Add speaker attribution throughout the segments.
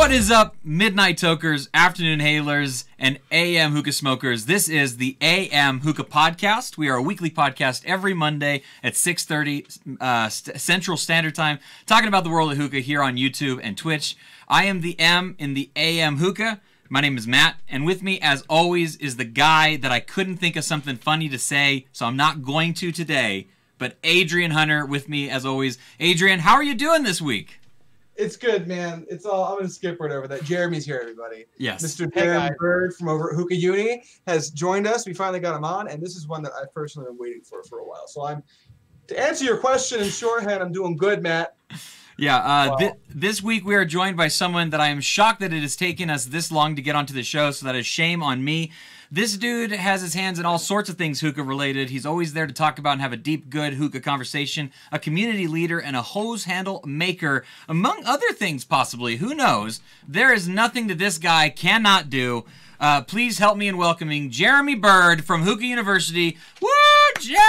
Speaker 1: What is up, midnight tokers, afternoon hailers, and AM hookah smokers? This is the AM Hookah Podcast. We are a weekly podcast every Monday at 6:30 Central Standard Time, talking about the world of hookah here on YouTube and Twitch. I am the M in the AM Hookah. My name is Matt, and with me, as always, is the guy that I couldn't think of something funny to say, so I'm not going to today, but Adrian Hunter with me, as always. Adrian, how are you doing this week?
Speaker 2: It's good, man. I'm going to skip right over that. Jeremy's here, everybody.
Speaker 1: Yes.
Speaker 2: Mr. Jeremy Byrd from over at Hookah Uni has joined us. We finally got him on, and this is one that I've personally been waiting for a while. So to answer your question in shorthand, I'm doing good, Matt.
Speaker 1: Yeah, this week we are joined by someone that I am shocked that it has taken us this long to get onto the show, so that is shame on me. This dude has his hands in all sorts of things hookah related. He's always there to talk about and have a deep, good hookah conversation, a community leader, and a hose handle maker, among other things possibly. Who knows? There is nothing that this guy cannot do. Please help me in welcoming Jeremy Byrd from Hookah University. Woo, Jeremy!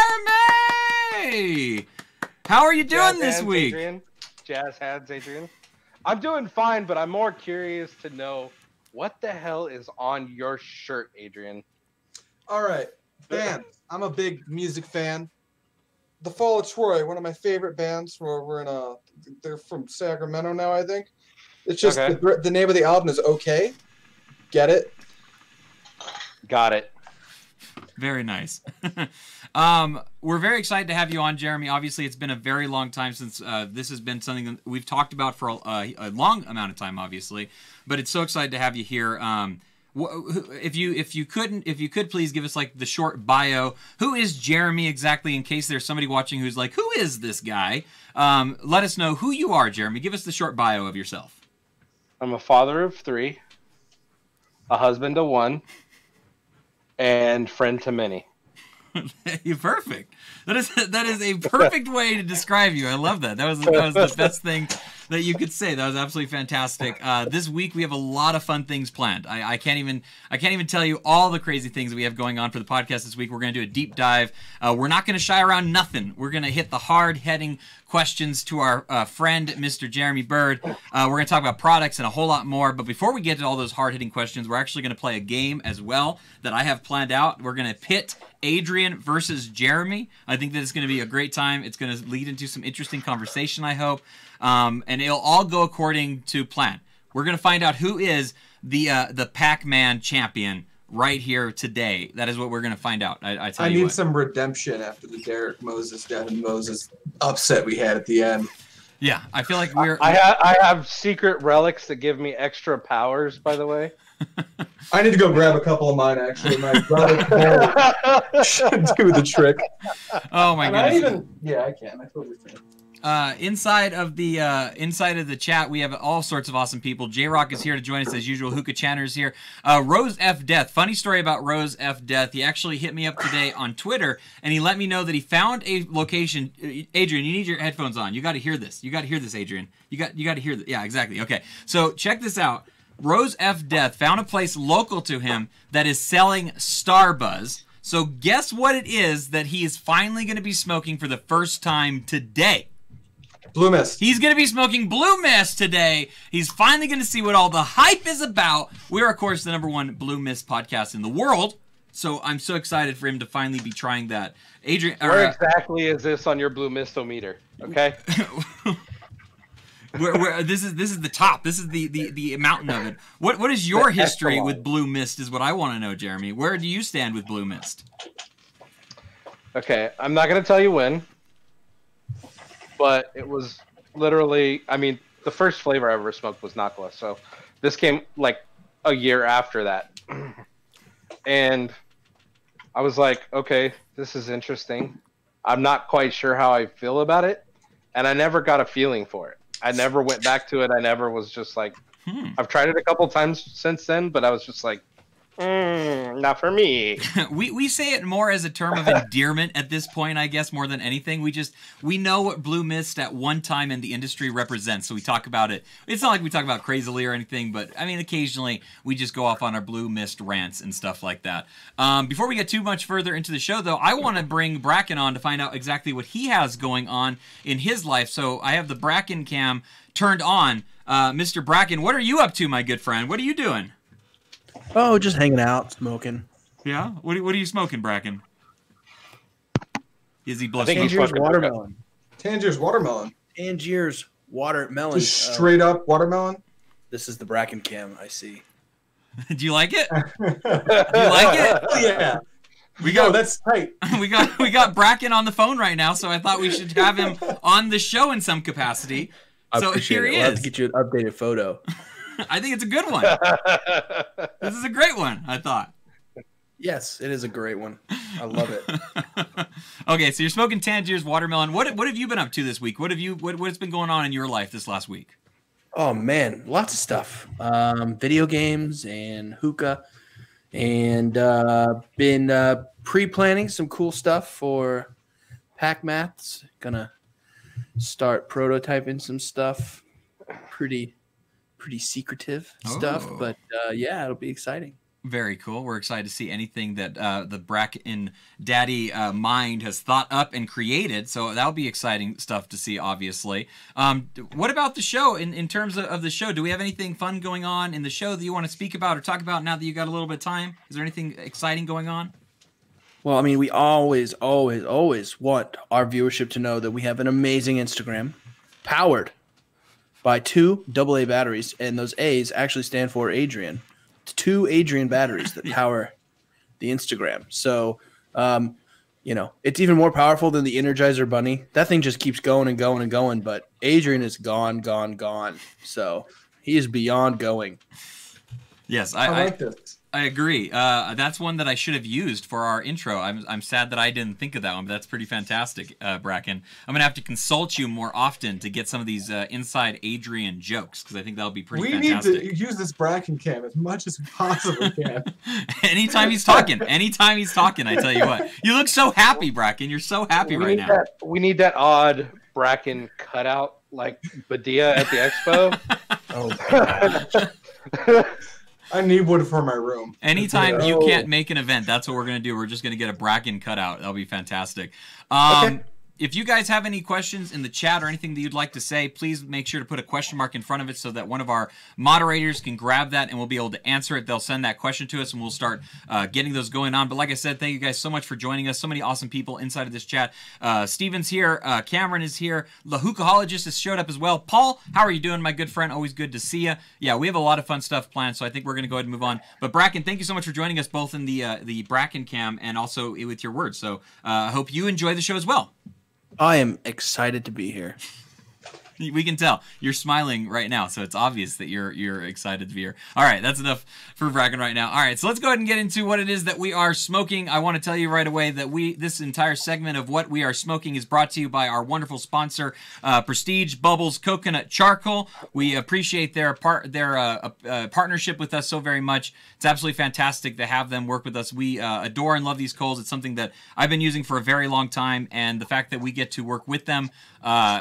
Speaker 1: How are you doing this week?
Speaker 3: Adrian. Jazz hands, Adrian. I'm doing fine, but I'm more curious to know what the hell is on your shirt, Adrian.
Speaker 2: All right, bands. I'm a big music fan. The Fall of Troy, one of my favorite bands. They're from Sacramento now, I think. It's just the name of the album is Okay. Get it?
Speaker 3: Got it.
Speaker 1: Very nice. We're very excited to have you on, Jeremy. Obviously, it's been a very long time since this has been something that we've talked about for a long amount of time, obviously. But it's so excited to have you here. If you could please give us like the short bio. Who is Jeremy exactly? In case there's somebody watching who's like, who is this guy? Let us know who you are, Jeremy. Give us the short bio of yourself.
Speaker 3: I'm a father of 3, a husband to 1, and friend to many.
Speaker 1: You're perfect. That is a perfect way to describe you. I love that. That was the best thing that you could say. That was absolutely fantastic. This week we have a lot of fun things planned. I can't even tell you all the crazy things that we have going on for the podcast this week. We're going to do a deep dive. We're not going to shy around nothing. We're going to hit the hard-hitting questions to our friend, Mr. Jeremy Byrd. We're going to talk about products and a whole lot more. But before we get to all those hard-hitting questions, we're actually going to play a game as well that I have planned out. We're going to pit Adrian versus Jeremy. I think that it's going to be a great time. It's going to lead into some interesting conversation, I hope. And it'll all go according to plan. We're going to find out who is the Pac-Man champion right here today. That is what we're going to find out. I
Speaker 2: need some redemption after the Derek Devin Moses upset we had at the end.
Speaker 1: Yeah, I feel like
Speaker 3: I have secret relics that give me extra powers, by the way.
Speaker 2: I need to go grab a couple of mine, actually. My brother should do the trick.
Speaker 1: Oh, my goodness.
Speaker 2: I can. I totally can.
Speaker 1: Inside of the chat, we have all sorts of awesome people. jroc is here to join us as usual. Hookah Channer is here. Rose F. Death. Funny story about Rose F. Death. He actually hit me up today on Twitter, and he let me know that he found a location. Adrian, you need your headphones on. You got to hear this. You got to hear this, Adrian. You got to hear this. Yeah, exactly. Okay, so check this out. Rose F. Death found a place local to him that is selling Starbuzz. So guess what it is that he is finally going to be smoking for the first time today?
Speaker 2: Blue Mist.
Speaker 1: He's going to be smoking Blue Mist today. He's finally going to see what all the hype is about. We're, of course, the #1 Blue Mist podcast in the world. So I'm so excited for him to finally be trying that. Adrian,
Speaker 3: where exactly is this on your Blue Mistometer? Okay.
Speaker 1: This is the top. This is the mountain of it. What is your history with Blue Mist is what I want to know, Jeremy. Where do you stand with Blue Mist?
Speaker 3: Okay, I'm not going to tell you when, but it was literally, the first flavor I ever smoked was Nakla, so this came like a year after that. And I was like, okay, this is interesting. I'm not quite sure how I feel about it, and I never got a feeling for it. I never went back to it. I never was just like, I've tried it a couple times since then, but I was just like, not for me.
Speaker 1: we say it more as a term of endearment at this point, I guess, more than anything. We know what Blue Mist at one time in the industry represents, so we talk about it. It's not like we talk about crazily or anything, but occasionally we just go off on our Blue Mist rants and stuff like that. Before we get too much further into the show, though, I want to bring Bracken on to find out exactly what he has going on in his life. So I have the Bracken cam turned on. Mr. Bracken, what are you up to, my good friend? What are you doing?
Speaker 4: Oh, just hanging out, smoking.
Speaker 1: Yeah? What are you smoking, Bracken? Is he blowing?
Speaker 4: Tangier's watermelon.
Speaker 2: Tangier's watermelon.
Speaker 4: Tangier's watermelon.
Speaker 2: Just straight up watermelon?
Speaker 4: This is the Bracken cam, I see.
Speaker 1: Do you like it? Do you like it?
Speaker 2: Oh, yeah. That's tight.
Speaker 1: we got Bracken on the phone right now, so I thought we should have him on the show in some capacity. So here he is.
Speaker 4: We'll have to get you an updated photo.
Speaker 1: I think it's a good one. This is a great one, I thought.
Speaker 4: Yes, it is a great one. I love it.
Speaker 1: Okay, so you're smoking Tangier's watermelon. What have you been up to this week? What's been going on in your life this last week?
Speaker 4: Oh man, lots of stuff. Video games and hookah, and been pre-planning some cool stuff for Pack Maths. Gonna start prototyping some stuff. Pretty secretive stuff, but yeah, it'll be exciting.
Speaker 1: Very cool. We're excited to see anything that the Bracken Daddy mind has thought up and created. So that'll be exciting stuff to see, obviously. What about the show? In terms of the show, do we have anything fun going on in the show that you want to speak about or talk about now that you got a little bit of time? Is there anything exciting going on?
Speaker 4: Well, I mean, we always want our viewership to know that we have an amazing Instagram powered by 2 AA batteries, and those A's actually stand for Adrian. 2 Adrian batteries that power the Instagram. So, it's even more powerful than the Energizer Bunny. That thing just keeps going and going and going, but Adrian is gone. So he is beyond going.
Speaker 1: Yes,
Speaker 2: I like this.
Speaker 1: I agree. That's one that I should have used for our intro. I'm sad that I didn't think of that one, but that's pretty fantastic, Bracken. I'm going to have to consult you more often to get some of these inside Adrian jokes, because I think that'll be pretty fantastic.
Speaker 2: We need to use this Bracken cam as much as we possibly can.
Speaker 1: Anytime he's talking, I tell you what. You look so happy, Bracken. You're so happy right now.
Speaker 3: We need that odd Bracken cutout, like Badia at the expo.
Speaker 4: Oh, my gosh.
Speaker 2: I need one for my room.
Speaker 1: Anytime you can't make an event, that's what we're going to do. We're just going to get a Bracken cutout. That'll be fantastic.
Speaker 2: Okay.
Speaker 1: If you guys have any questions in the chat or anything that you'd like to say, please make sure to put a question mark in front of it so that one of our moderators can grab that and we'll be able to answer it. They'll send that question to us and we'll start getting those going on. But like I said, thank you guys so much for joining us. So many awesome people inside of this chat. Steven's here. Cameron is here. The Hookahhologist has showed up as well. Paul, how are you doing, my good friend? Always good to see you. Yeah, we have a lot of fun stuff planned, so I think we're going to go ahead and move on. But Bracken, thank you so much for joining us both in the Bracken cam and also with your words. So I hope you enjoy the show as well.
Speaker 4: I am excited to be here.
Speaker 1: We can tell you're smiling right now, so it's obvious that you're excited to be here. All right, that's enough for Bracken right now. All right, so let's go ahead and get into what it is that we are smoking. I want to tell you right away that this entire segment of what we are smoking is brought to you by our wonderful sponsor, Prestige Bubbles Coconut Charcoal. We appreciate their partnership with us so very much. It's absolutely fantastic to have them work with us. We adore and love these coals. It's something that I've been using for a very long time, and the fact that we get to work with them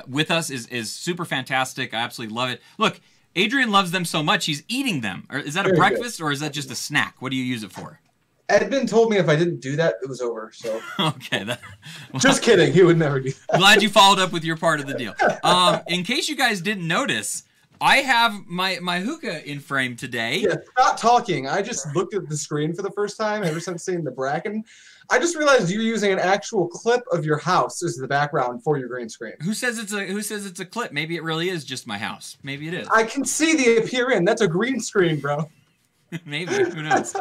Speaker 1: with us is super fantastic. I absolutely love it. Look, Adrian loves them so much he's eating them. Is that a breakfast or is that just a snack? What do you use it for?
Speaker 2: Edmund told me if I didn't do that, it was over. So
Speaker 1: okay,
Speaker 2: just kidding. He would never do that.
Speaker 1: Glad you followed up with your part of the deal. In case you guys didn't notice, I have my hookah in frame today.
Speaker 2: Yeah, stop talking. I just looked at the screen for the first time ever since seeing the Bracken. I just realized you're using an actual clip of your house as the background for your green screen.
Speaker 1: Who says it's a clip? Maybe it really is just my house. Maybe it is.
Speaker 2: I can see the appear in. That's a green screen, bro.
Speaker 1: Maybe. Who knows?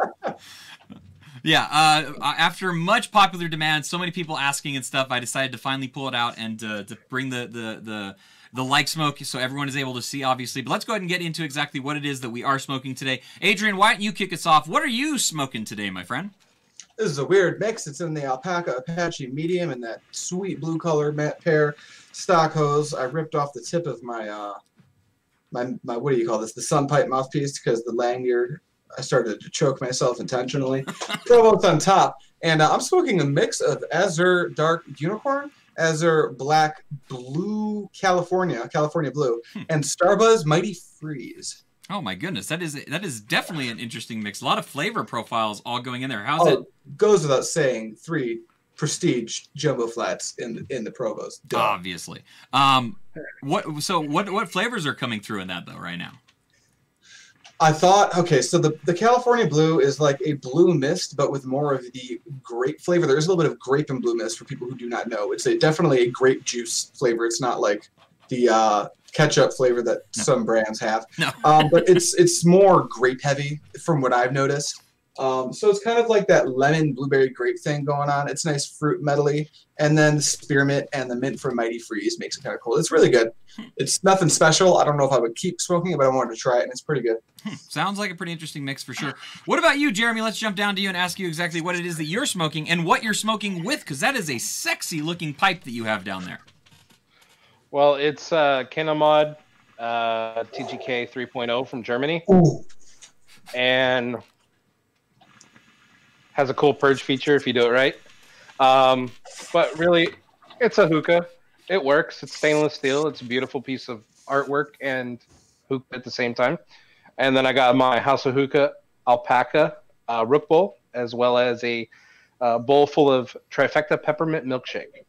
Speaker 1: Yeah. After much popular demand, so many people asking and stuff, I decided to finally pull it out and to bring the light smoke so everyone is able to see, obviously. But let's go ahead and get into exactly what it is that we are smoking today. Adrian, why don't you kick us off? What are you smoking today, my friend?
Speaker 2: This is a weird mix. It's in the Alpaca Apache medium and that sweet blue color matte pear stock hose. I ripped off the tip of my my what do you call this? The sun pipe mouthpiece because the lanyard. I started to choke myself intentionally. Provost on top, and I'm smoking a mix of Azure Dark Unicorn, Azure Black Blue California Blue, and Starbuzz Mighty Freeze.
Speaker 1: Oh my goodness, that is definitely an interesting mix. A lot of flavor profiles all going in there. How's it?
Speaker 2: Goes without saying, 3 Prestige Jumbo Flats in the Provost. Duh.
Speaker 1: Obviously. What flavors are coming through in that though right now?
Speaker 2: I thought, okay, so the California Blue is like a blue mist, but with more of the grape flavor. There's a little bit of grape and blue mist for people who do not know. It's definitely a grape juice flavor. It's not like the ketchup flavor that some brands have.
Speaker 1: No.
Speaker 2: But it's more grape heavy from what I've noticed. So it's kind of like that lemon blueberry grape thing going on. It's nice fruit medley, and then the spearmint and the mint from Mighty Freeze makes it kind of cool. It's really good. It's nothing special. I don't know if I would keep smoking it, but I wanted to try it, and it's pretty good.
Speaker 1: Sounds like a pretty interesting mix for sure. What about you, Jeremy? Let's jump down to you and ask you exactly what it is that you're smoking and what you're smoking with, because that is a sexy looking pipe that you have down there.
Speaker 3: Well, it's Kinemod TGK 3.0 from Germany.
Speaker 2: Ooh.
Speaker 3: And has a cool purge feature if you do it right. But really, it's a hookah. It works. It's stainless steel. It's a beautiful piece of artwork and hookah at the same time. And then I got my House of Hookah alpaca rook bowl, as well as a bowl full of trifecta peppermint milkshake.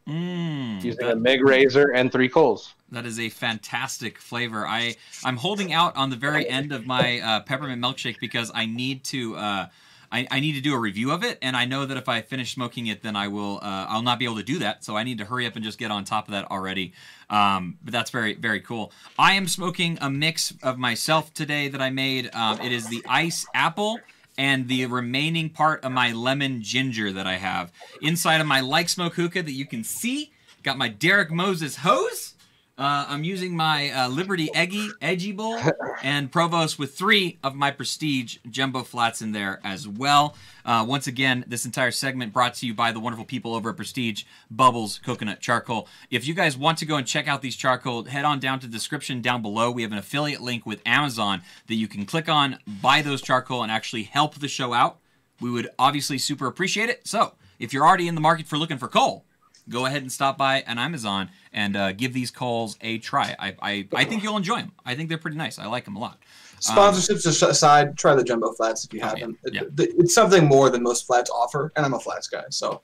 Speaker 3: Using a MIG razor and 3 coals.
Speaker 1: That is a fantastic flavor. I'm holding out on the very end of my peppermint milkshake because I need to I need to do a review of it, and I know that if I finish smoking it, then I'll not be able to do that. So I need to hurry up and just get on top of that already. But that's very, very cool. I am smoking a mix of myself today that I made. It is the ice apple and the remaining part of my lemon ginger that I have inside of my Like Smoke hookah that you can see. Got my Derek Moses hose. I'm using my Liberty Edgy Bowl and Provost with 3 of my Prestige Jumbo Flats in there as well. Once again, this entire segment brought to you by the wonderful people over at Prestige Bubbles Coconut Charcoal. If you guys want to go and check out these charcoal, head on down to the description down below. We have an affiliate link with Amazon that you can click on, buy those charcoal, and actually help the show out. We would obviously super appreciate it. So if you're already in the market for looking for coal, go ahead and stop by on Amazon and give these coals a try. I think you'll enjoy them. I think they're pretty nice. I like them a lot.
Speaker 2: Sponsorships aside, try the Jumbo Flats if you haven't.
Speaker 1: Yeah.
Speaker 2: It's something more than most flats offer, and I'm a flats guy, so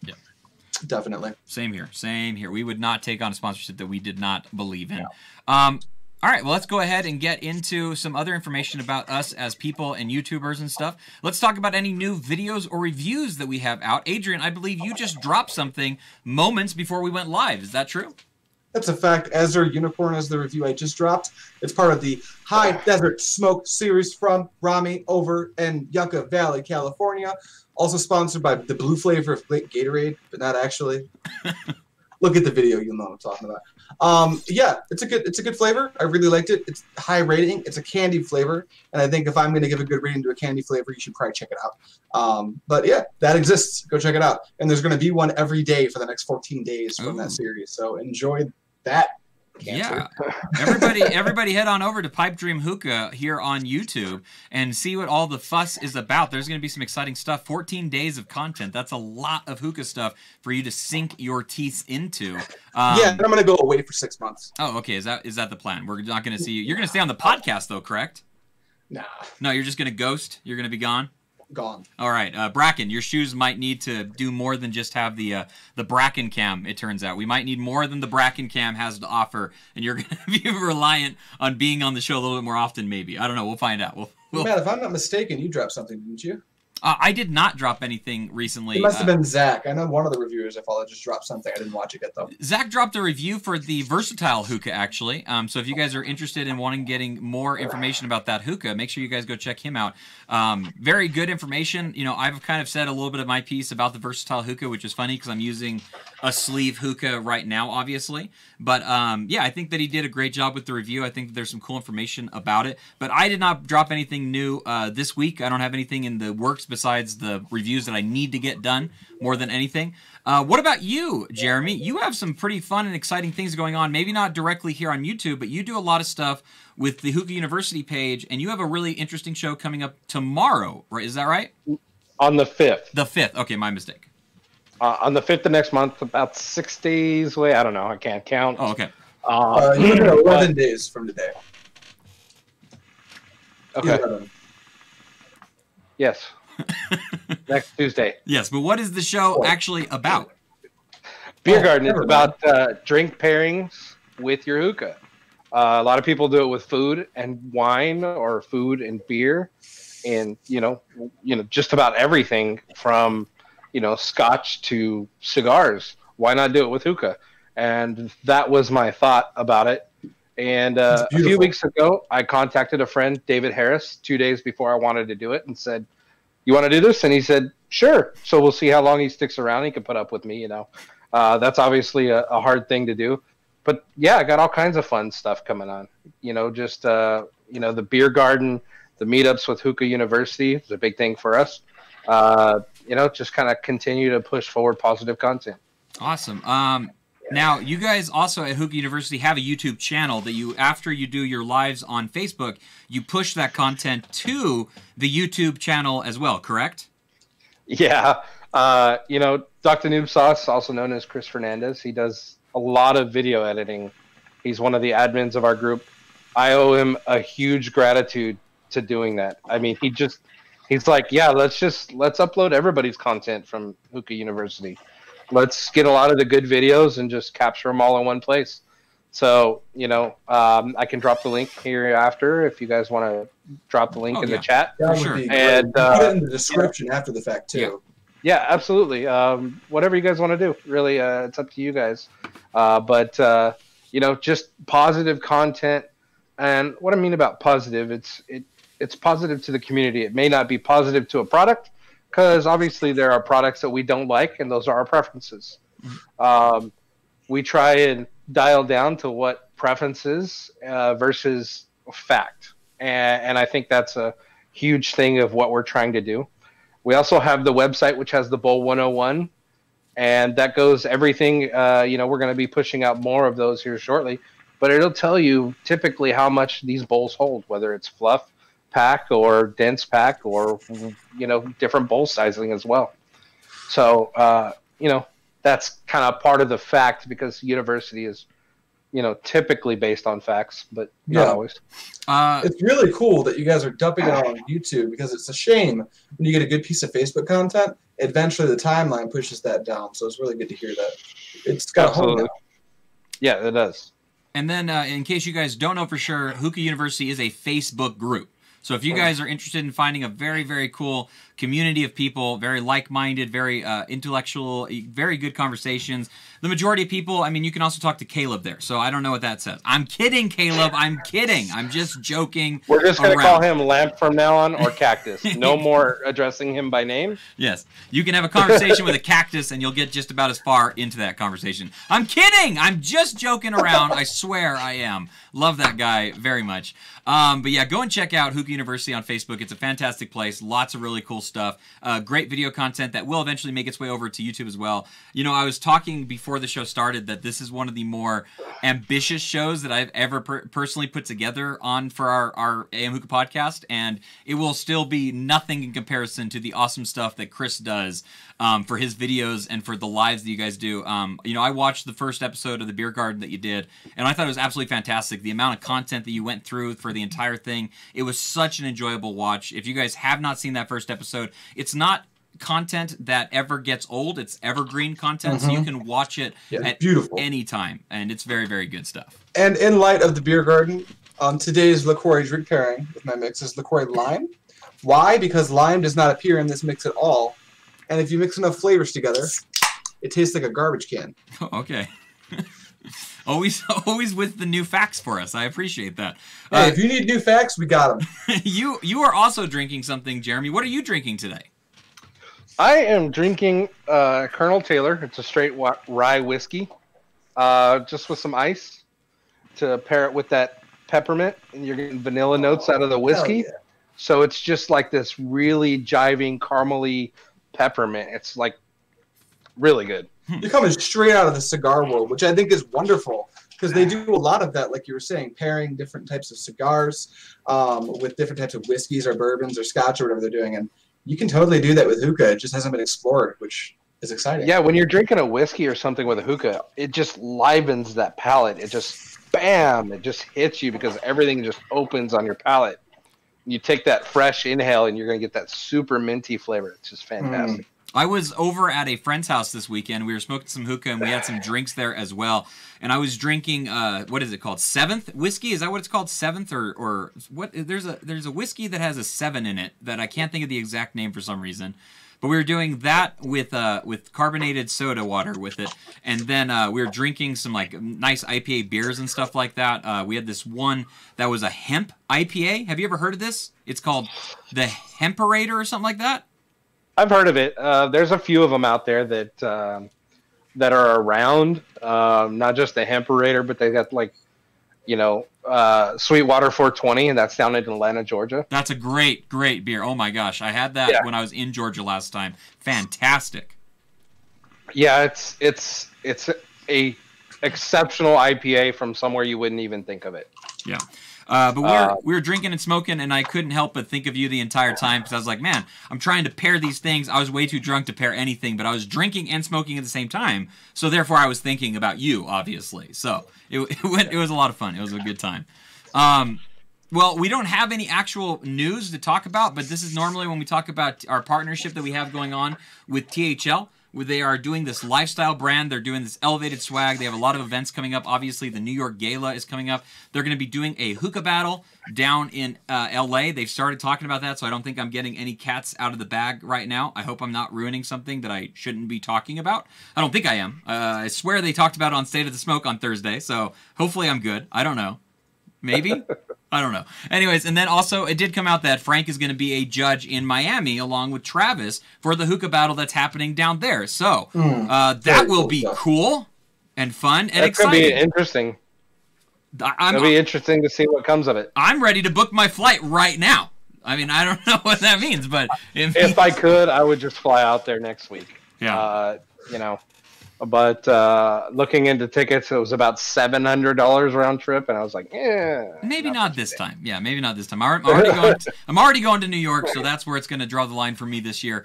Speaker 2: definitely.
Speaker 1: Same here. We would not take on a sponsorship that we did not believe in. All right, well, let's go ahead and get into some other information about us as people and YouTubers and stuff. Let's talk about any new videos or reviews that we have out. Adrian, I believe you just dropped something moments before we went live. Is that true?
Speaker 2: That's a fact. Ezra Unicorn is the review I just dropped. It's part of the High Desert Smoke series from Rami over in Yucca Valley, California. Also sponsored by the blue flavor of Gatorade, but not actually. Look at the video, you'll know what I'm talking about. Yeah, it's a good flavor. I really liked it. It's high rating. It's a candy flavor, and I think if I'm going to give a good rating to a candy flavor, you should probably check it out. But yeah, that exists. Go check it out. And there's going to be one every day for the next 14 days from that series. So enjoy that. Cancer.
Speaker 1: Yeah, everybody head on over to Pipe Dream Hookah here on YouTube and see what all the fuss is about. There's going to be some exciting stuff. 14 days of content. That's a lot of hookah stuff for you to sink your teeth into.
Speaker 2: Yeah, and I'm going to go away for 6 months.
Speaker 1: Oh, okay. Is that the plan? We're not going to see you. You're going to stay on the podcast though, correct?
Speaker 2: Nah.
Speaker 1: No, you're just going to ghost. You're going to be gone.
Speaker 2: Gone.
Speaker 1: All right, Bracken, your shoes might need to do more than just have the Bracken cam. It turns out we might need more than the Bracken cam has to offer, and you're going to be reliant on being on the show a little bit more often. Maybe, I don't know. We'll find out.
Speaker 2: Matt, if I'm not mistaken, you dropped something, didn't you?
Speaker 1: I did not drop anything recently.
Speaker 2: It must have been Zach. I know one of the reviewers I followed just dropped something. I didn't watch it yet, though.
Speaker 1: Zach dropped a review for the Versatile Hookah, actually. So if you guys are interested in getting more information about that hookah, make sure you guys go check him out. Very good information. You know, I've kind of said a little bit of my piece about the Versatile Hookah, which is funny because I'm using a sleeve hookah right now, obviously. But yeah, I think that he did a great job with the review. I think that there's some cool information about it. But I did not drop anything new this week. I don't have anything in the works besides the reviews that I need to get done more than anything. What about you, Jeremy? You have some pretty fun and exciting things going on. Maybe not directly here on YouTube, but you do a lot of stuff with the Hookah University page, and you have a really interesting show coming up tomorrow, right? Is that right?
Speaker 3: On the 5th.
Speaker 1: The 5th. Okay, my mistake.
Speaker 3: On the 5th of next month, about 6 days away. I don't know. I can't count.
Speaker 1: Oh, okay.
Speaker 2: You're 11 days from today.
Speaker 3: Okay.
Speaker 2: 11.
Speaker 3: Yes. Next Tuesday.
Speaker 1: Yes, but what is the show actually about?
Speaker 3: Beer garden is about drink pairings with your hookah. A lot of people do it with food and wine, or food and beer, and just about everything from scotch to cigars. Why not do it with hookah? And that was my thought about it. And a few weeks ago, I contacted a friend, David Harris, 2 days before I wanted to do it, and said, "You want to do this?" And he said, "Sure." So we'll see how long he sticks around. He can put up with me, That's obviously a hard thing to do. But yeah, I got all kinds of fun stuff coming on. The beer garden, the meetups with Hookah University is a big thing for us. Just kind of continue to push forward positive content.
Speaker 1: Awesome. Now, you guys also at Hookah University have a YouTube channel that after you do your lives on Facebook, you push that content to the YouTube channel as well, correct?
Speaker 3: Yeah. Dr. Noob Sauce, also known as Chris Fernandez, he does a lot of video editing. He's one of the admins of our group. I owe him a huge gratitude to doing that. I mean, he's like, yeah, let's upload everybody's content from Hookah University. Let's get a lot of the good videos and just capture them all in one place. So, I can drop the link here after if you guys want to drop the link in the chat.
Speaker 2: That
Speaker 1: sure.
Speaker 2: And put it in the description after the fact too.
Speaker 3: Yeah, absolutely. Whatever you guys want to do, really, it's up to you guys. But just positive content. And what I mean about positive, it's positive to the community. It may not be positive to a product, because obviously there are products that we don't like, and those are our preferences. We try and dial down to what preferences versus fact. And I think that's a huge thing of what we're trying to do. We also have the website, which has the Bowl 101, and that goes everything. We're going to be pushing out more of those here shortly, but it'll tell you typically how much these bowls hold, whether it's fluff pack or dense pack or, different bowl sizing as well. So, that's kind of part of the fact, because university is, typically based on facts, but not always.
Speaker 2: It's really cool that you guys are dumping it on YouTube, because it's a shame when you get a good piece of Facebook content, eventually the timeline pushes that down. So it's really good to hear that it's got a home now.
Speaker 3: Yeah, it does.
Speaker 1: And then in case you guys don't know for sure, Hookah University is a Facebook group. So if you guys are interested in finding a very, very cool community of people, very like-minded, very intellectual, very good conversations, the majority of people, I mean, you can also talk to Caleb there. So I don't know what that says. I'm kidding, Caleb. I'm kidding. I'm just joking.
Speaker 3: We're just going to call him Lamp from now on, or Cactus. No more addressing him by name.
Speaker 1: Yes. You can have a conversation with a cactus, and you'll get just about as far into that conversation. I'm kidding. I'm just joking around. I swear I am. Love that guy very much. But yeah, go and check out Hookah University on Facebook. It's a fantastic place. Lots of really cool stuff. Great video content that will eventually make its way over to YouTube as well. I was talking before the show started that this is one of the more ambitious shows that I've ever personally put together for our AM Hookah podcast, and it will still be nothing in comparison to the awesome stuff that Chris does for his videos and for the lives that you guys do. I watched the first episode of the beer garden that you did, and I thought it was absolutely fantastic. The amount of content that you went through for the entire thing, it was such an enjoyable watch. If you guys have not seen that first episode, it's not content that ever gets old. It's evergreen content, so you can watch it at any time, and it's very, very good stuff.
Speaker 2: And in light of the beer garden, today's LaCroix drink pairing with my mix is LaCroix Lime. Why? Because lime does not appear in this mix at all, and if you mix enough flavors together, it tastes like a garbage can.
Speaker 1: Okay. Always with the new facts for us. I appreciate that.
Speaker 2: Hey, if you need new facts, we got them.
Speaker 1: You are also drinking something, Jeremy. What are you drinking today?
Speaker 3: I am drinking Colonel Taylor. It's a straight rye whiskey, just with some ice to pair it with that peppermint, and you're getting vanilla notes out of the whiskey. Yeah. So it's just like this really jiving, caramely peppermint. It's like really good.
Speaker 2: You're coming straight out of the cigar world, which I think is wonderful, because they do a lot of that, like you were saying, pairing different types of cigars with different types of whiskeys or bourbons or scotch or whatever they're doing. And you can totally do that with hookah. It just hasn't been explored, which is exciting.
Speaker 3: Yeah, when you're drinking a whiskey or something with a hookah, it just livens that palate. It just, bam, it just hits you because everything just opens on your palate. You take that fresh inhale, and you're going to get that super minty flavor. It's just fantastic.
Speaker 1: I was over at a friend's house this weekend. We were smoking some hookah, and we had some drinks there as well. And I was drinking, what is it called? Seventh whiskey? Is that what it's called? Seventh or what? There's a whiskey that has a 7 in it that I can't think of the exact name for some reason. But we were doing that with carbonated soda water with it, and then we were drinking some like nice IPA beers and stuff like that. We had this one that was a hemp IPA. Have you ever heard of this? It's called the Hemperator or something like that.
Speaker 3: I've heard of it. There's a few of them out there that are around. Not just the Hemperator, but they got like, Sweetwater 420, and that's down in Atlanta, Georgia.
Speaker 1: That's a great beer. Oh my gosh, I had that when I was in Georgia last time. Fantastic.
Speaker 3: Yeah, it's a exceptional IPA from somewhere you wouldn't even think of it.
Speaker 1: Yeah. But we were drinking and smoking, and I couldn't help but think of you the entire time because I was like, man, I'm trying to pair these things. I was way too drunk to pair anything, but I was drinking and smoking at the same time. So therefore, I was thinking about you, obviously. So it was a lot of fun. It was a good time. Well, we don't have any actual news to talk about, but this is normally when we talk about our partnership that we have going on with THL. Where they are doing this lifestyle brand. They're doing this elevated swag. They have a lot of events coming up. Obviously, the New York Gala is coming up. They're going to be doing a hookah battle down in LA. They've started talking about that, so I don't think I'm getting any cats out of the bag right now. I hope I'm not ruining something that I shouldn't be talking about. I don't think I am. I swear they talked about it on State of the Smoke on Thursday, so hopefully I'm good. I don't know. Maybe? I don't know. Anyways, and then also it did come out that Frank is going to be a judge in Miami along with Travis for the hookah battle that's happening down there. So that will be cool and fun and exciting.
Speaker 3: It's going to be interesting. It'll be interesting to see what comes of it.
Speaker 1: I'm ready to book my flight right now. I mean, I don't know what that means, but...
Speaker 3: If I could, I would just fly out there next week.
Speaker 1: Yeah.
Speaker 3: But looking into tickets, it was about $700 round trip, and I was like,
Speaker 1: maybe not this time. Yeah, maybe not this time. I'm already going to New York, so that's where it's going to draw the line for me this year.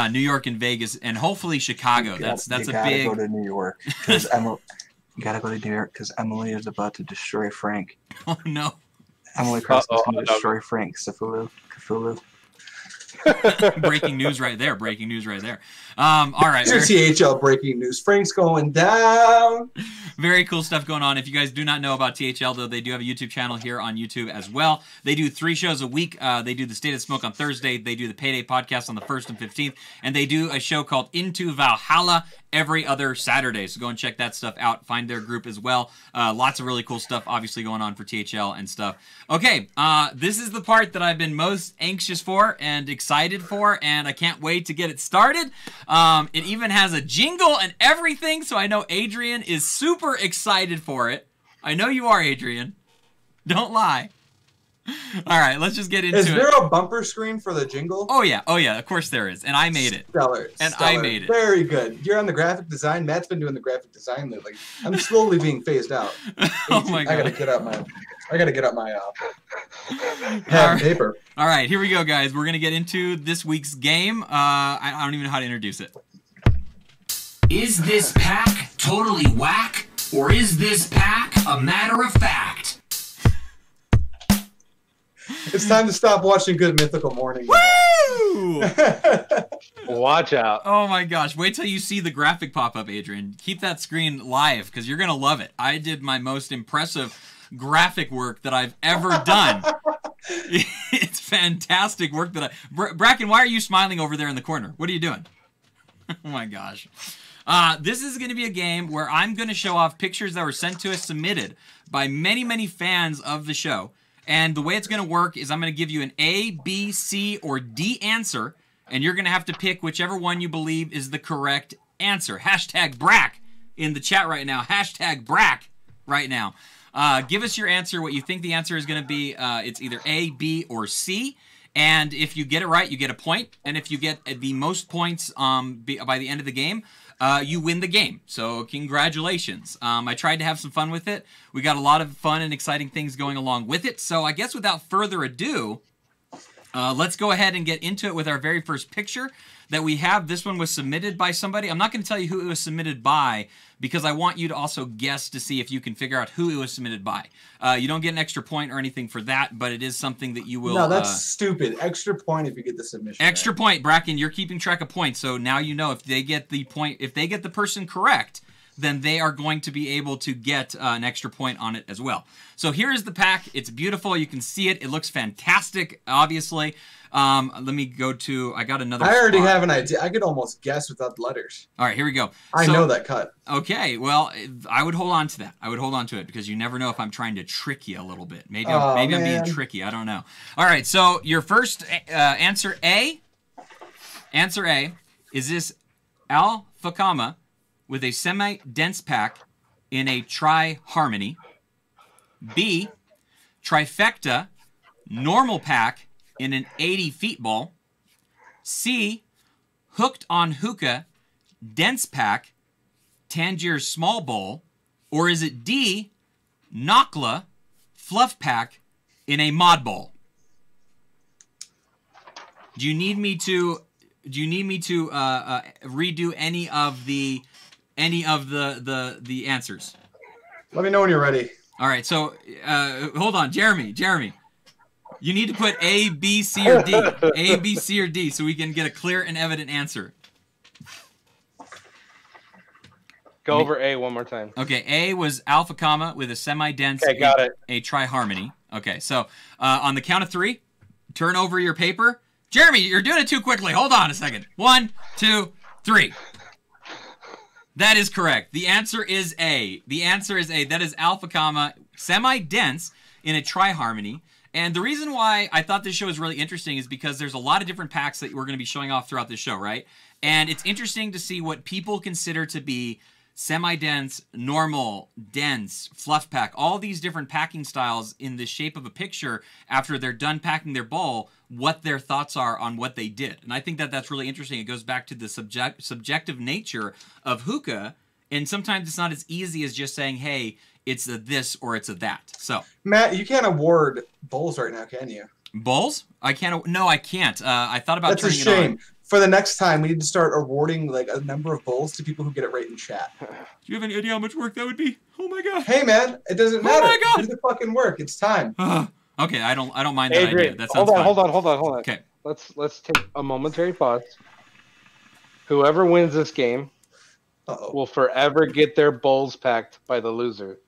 Speaker 1: New York and Vegas, and hopefully Chicago. That's a big. You gotta
Speaker 5: go to New York because Emily. You gotta go to New York because Emily is about to destroy Frank.
Speaker 1: Oh no!
Speaker 5: Emily Cross is going to destroy Frank. Cthulhu.
Speaker 1: Breaking news right there. All right.
Speaker 2: Here's THL breaking news. Frank's going down.
Speaker 1: Very cool stuff going on. If you guys do not know about THL, though, they do have a YouTube channel here on YouTube as well. They do 3 shows a week. They do the State of Smoke on Thursday. They do the Payday Podcast on the 1st and 15th. And they do a show called Into Valhalla every other Saturday. So go and check that stuff out. Find their group as well. Lots of really cool stuff obviously going on for THL and stuff. Okay, this is the part that I've been most anxious for and excited for, and I can't wait to get it started. It even has a jingle and everything, so I know Adrian is super excited for it. I know you are, Adrian. Don't lie. All right, let's just get into it.
Speaker 2: Is there a bumper screen for the jingle?
Speaker 1: Oh yeah, of course there is, and I made it.
Speaker 2: Stellar.
Speaker 1: I made it.
Speaker 2: Very good. You're on the graphic design. Matt's been doing the graphic design lately. I'm slowly being phased out.
Speaker 1: Oh my god!
Speaker 2: I gotta get up my pad and paper.
Speaker 1: All right, here we go, guys. We're gonna get into this week's game. I don't even know how to introduce it.
Speaker 6: Is this pack totally whack, or is this pack a matter of fact?
Speaker 2: It's time to stop watching Good Mythical Morning.
Speaker 1: Woo!
Speaker 3: Watch out.
Speaker 1: Oh my gosh. Wait till you see the graphic pop up, Adrian. Keep that screen live because you're going to love it. I did my most impressive graphic work that I've ever done. It's fantastic work that Bracken, why are you smiling over there in the corner? What are you doing? Oh my gosh. This is going to be a game where I'm going to show off pictures that were sent to us, submitted by many, many fans of the show. And the way it's going to work is I'm going to give you an A, B, C, or D answer, and you're going to have to pick whichever one you believe is the correct answer. Hashtag Brack in the chat right now. Hashtag Brack right now. Give us your answer, what you think the answer is going to be. It's either A, B, or C. And if you get it right, you get a point. And if you get the most points by the end of the game, you win the game. So congratulations. I tried to have some fun with it. We got a lot of fun and exciting things going along with it. So I guess without further ado, let's go ahead and get into it with our very first picture that we have. This one was submitted by somebody. I'm not going to tell you who it was submitted by, because I want you to also guess to see if you can figure out who it was submitted by. You don't get an extra point or anything for that, but it is something that you will...
Speaker 2: No, that's stupid. Extra point if you get the submission.
Speaker 1: Extra point, Bracken. You're keeping track of points, so now you know if they get the point, if they get the person correct, then they are going to be able to get an extra point on it as well. So here is the pack. It's beautiful. You can see it. It looks fantastic, obviously. Let me go to... I got another
Speaker 2: I already
Speaker 1: spot.
Speaker 2: have an idea. I could almost guess without the letters.
Speaker 1: All right, here we go.
Speaker 2: I know that cut.
Speaker 1: Okay, well, I would hold on to that. I would hold on to it because you never know if I'm trying to trick you a little bit. Maybe I'm being tricky. I don't know. All right, so your first answer A. Answer A is this Alfakama with a semi-dense pack in a tri-harmony. B, trifecta, normal pack in an 80 feet ball. C, hooked on hookah, dense pack, Tangier small bowl. Or is it D, Nokla, fluff pack in a mod ball? Do you need me to redo any of the answers?
Speaker 2: Let me know when you're ready.
Speaker 1: All right, so hold on, Jeremy. You need to put A, B, C, or D. A, B, C, or D, so we can get a clear and evident answer.
Speaker 3: Go over A one more time.
Speaker 1: Okay, A was Alfakama with a semi-dense,
Speaker 3: Okay, got it.
Speaker 1: A tri-harmony. Okay, so on the count of 3, turn over your paper. Jeremy, you're doing it too quickly. Hold on a second. 1, 2, 3. That is correct. The answer is A. The answer is A. That is Alfakama, semi-dense in a tri-harmony. And the reason why I thought this show is really interesting is because there's a lot of different packs that we're going to be showing off throughout this show, right? And it's interesting to see what people consider to be semi-dense, normal, dense, fluff pack, all these different packing styles in the shape of a picture after they're done packing their bowl, what their thoughts are on what they did. And I think that that's really interesting. It goes back to the subjective nature of hookah, and sometimes it's not as easy as just saying, hey, it's a this or it's a that. So,
Speaker 2: Matt, you can't award bowls right now, can you?
Speaker 1: Bowls? I can't. No, I can't. I thought about
Speaker 2: That's a
Speaker 1: turning
Speaker 2: shame.
Speaker 1: it on.
Speaker 2: For the next time, we need to start awarding like a number of bowls to people who get it right in chat.
Speaker 1: Do you have any idea how much work that would be? Oh my god.
Speaker 2: Hey man, it doesn't matter.
Speaker 1: my God.
Speaker 2: Do the fucking work. It's time.
Speaker 1: Okay, I don't mind that
Speaker 3: Adrian,
Speaker 1: idea. That sounds
Speaker 3: hold
Speaker 1: fine.
Speaker 3: on.
Speaker 1: Okay.
Speaker 3: Let's take a momentary pause. Whoever wins this game
Speaker 2: Uh-oh.
Speaker 3: will forever get their bowls packed by the loser.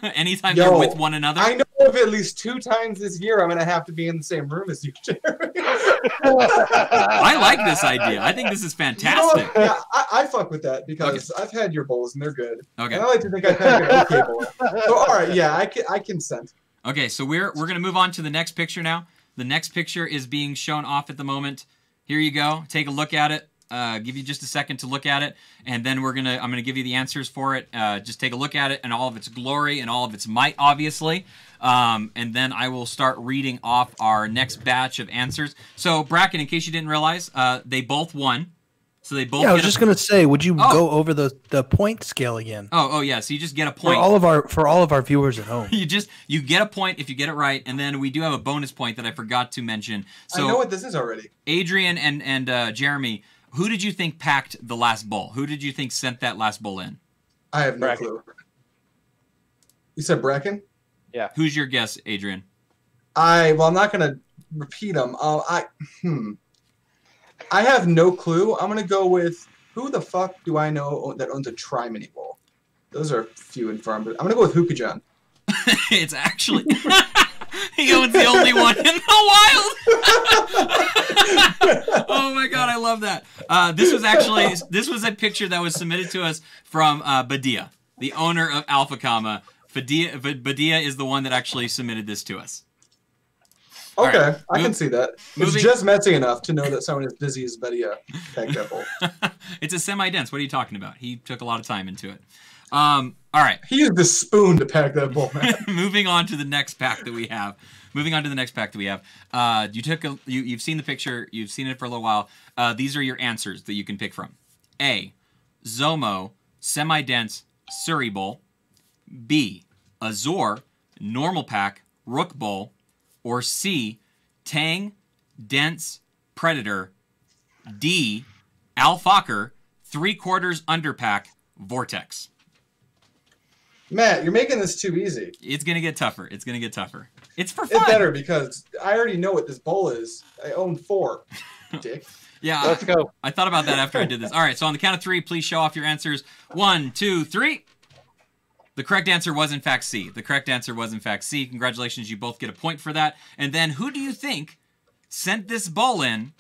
Speaker 1: Anytime
Speaker 2: Yo,
Speaker 1: you're with one another.
Speaker 2: I know of at least 2 times this year I'm gonna have to be in the same room as you, Jeremy.
Speaker 1: I like this idea. I think this is
Speaker 2: You know
Speaker 1: fantastic.
Speaker 2: what? Yeah, I fuck with that because I've had your bowls and they're good.
Speaker 1: Okay.
Speaker 2: And I like to think I've had your okay bowl. So all right, yeah, I consent.
Speaker 1: Okay, so we're gonna move on to the next picture now. The next picture is being shown off at the moment. Here you go. Take a look at it. Give you just a second to look at it, and then I'm gonna give you the answers for it. Just take a look at it in all of its glory and all of its might, obviously. And then I will start reading off our next batch of answers. So, Bracken, in case you didn't realize, they both won. So they both.
Speaker 4: Yeah, I was just gonna say, would you
Speaker 1: Oh.
Speaker 4: go over the point scale again
Speaker 1: Oh, yeah. So you just get a
Speaker 4: for
Speaker 1: point.
Speaker 4: all of our viewers at home?
Speaker 1: You get a point if you get it right, and then we do have a bonus point that I forgot to mention. So
Speaker 2: I know what this is already.
Speaker 1: Adrian and Jeremy, who did you think packed the last bowl? Who did you think sent that last bowl in?
Speaker 2: I have no
Speaker 3: Bracken.
Speaker 2: clue. You said Bracken?
Speaker 1: Who's your guess, Adrian?
Speaker 2: I'm not gonna repeat them. I have no clue. I'm gonna go with who the fuck do I know that owns a Tri-Mini Bowl? Those are few and far, but I'm gonna go with Hookah John.
Speaker 1: It's actually he owns the only one in the wild. Oh my god, I love that. This was a picture that was submitted to us from Badia, the owner of Alfakama. Badia is the one that actually submitted this to us.
Speaker 2: Okay,
Speaker 1: right.
Speaker 2: I can see that.
Speaker 1: Moving-
Speaker 2: It's just messy enough to know that someone as busy as Betty packed that bowl.
Speaker 1: It's a semi-dense. What are you talking about? He took a lot of time into it. All right.
Speaker 2: He used the spoon to pack that bowl, man.
Speaker 1: Moving on to the next pack that we have. You've seen the picture. You've seen it for a little while. These are your answers that you can pick from. A, Zomo, semi-dense, Surrey Bowl. B, Azor, normal pack, Rook Bowl. Or C, Tang, dense, Predator. D, Al Fokker, 3/4 underpack, vortex.
Speaker 2: Matt, you're making this too easy.
Speaker 1: It's going to get tougher. It's going to get tougher. It's for
Speaker 2: It
Speaker 1: fun.
Speaker 2: better because I already know what this bowl is. I own 4. Dick.
Speaker 1: Yeah.
Speaker 3: Let's go.
Speaker 1: I thought about that after I did this. All right, so on the count of 3, please show off your answers. 1, 2, 3. The correct answer was, in fact, C. The correct answer was, in fact, C. Congratulations, you both get a point for that. And then who do you think sent this bowl in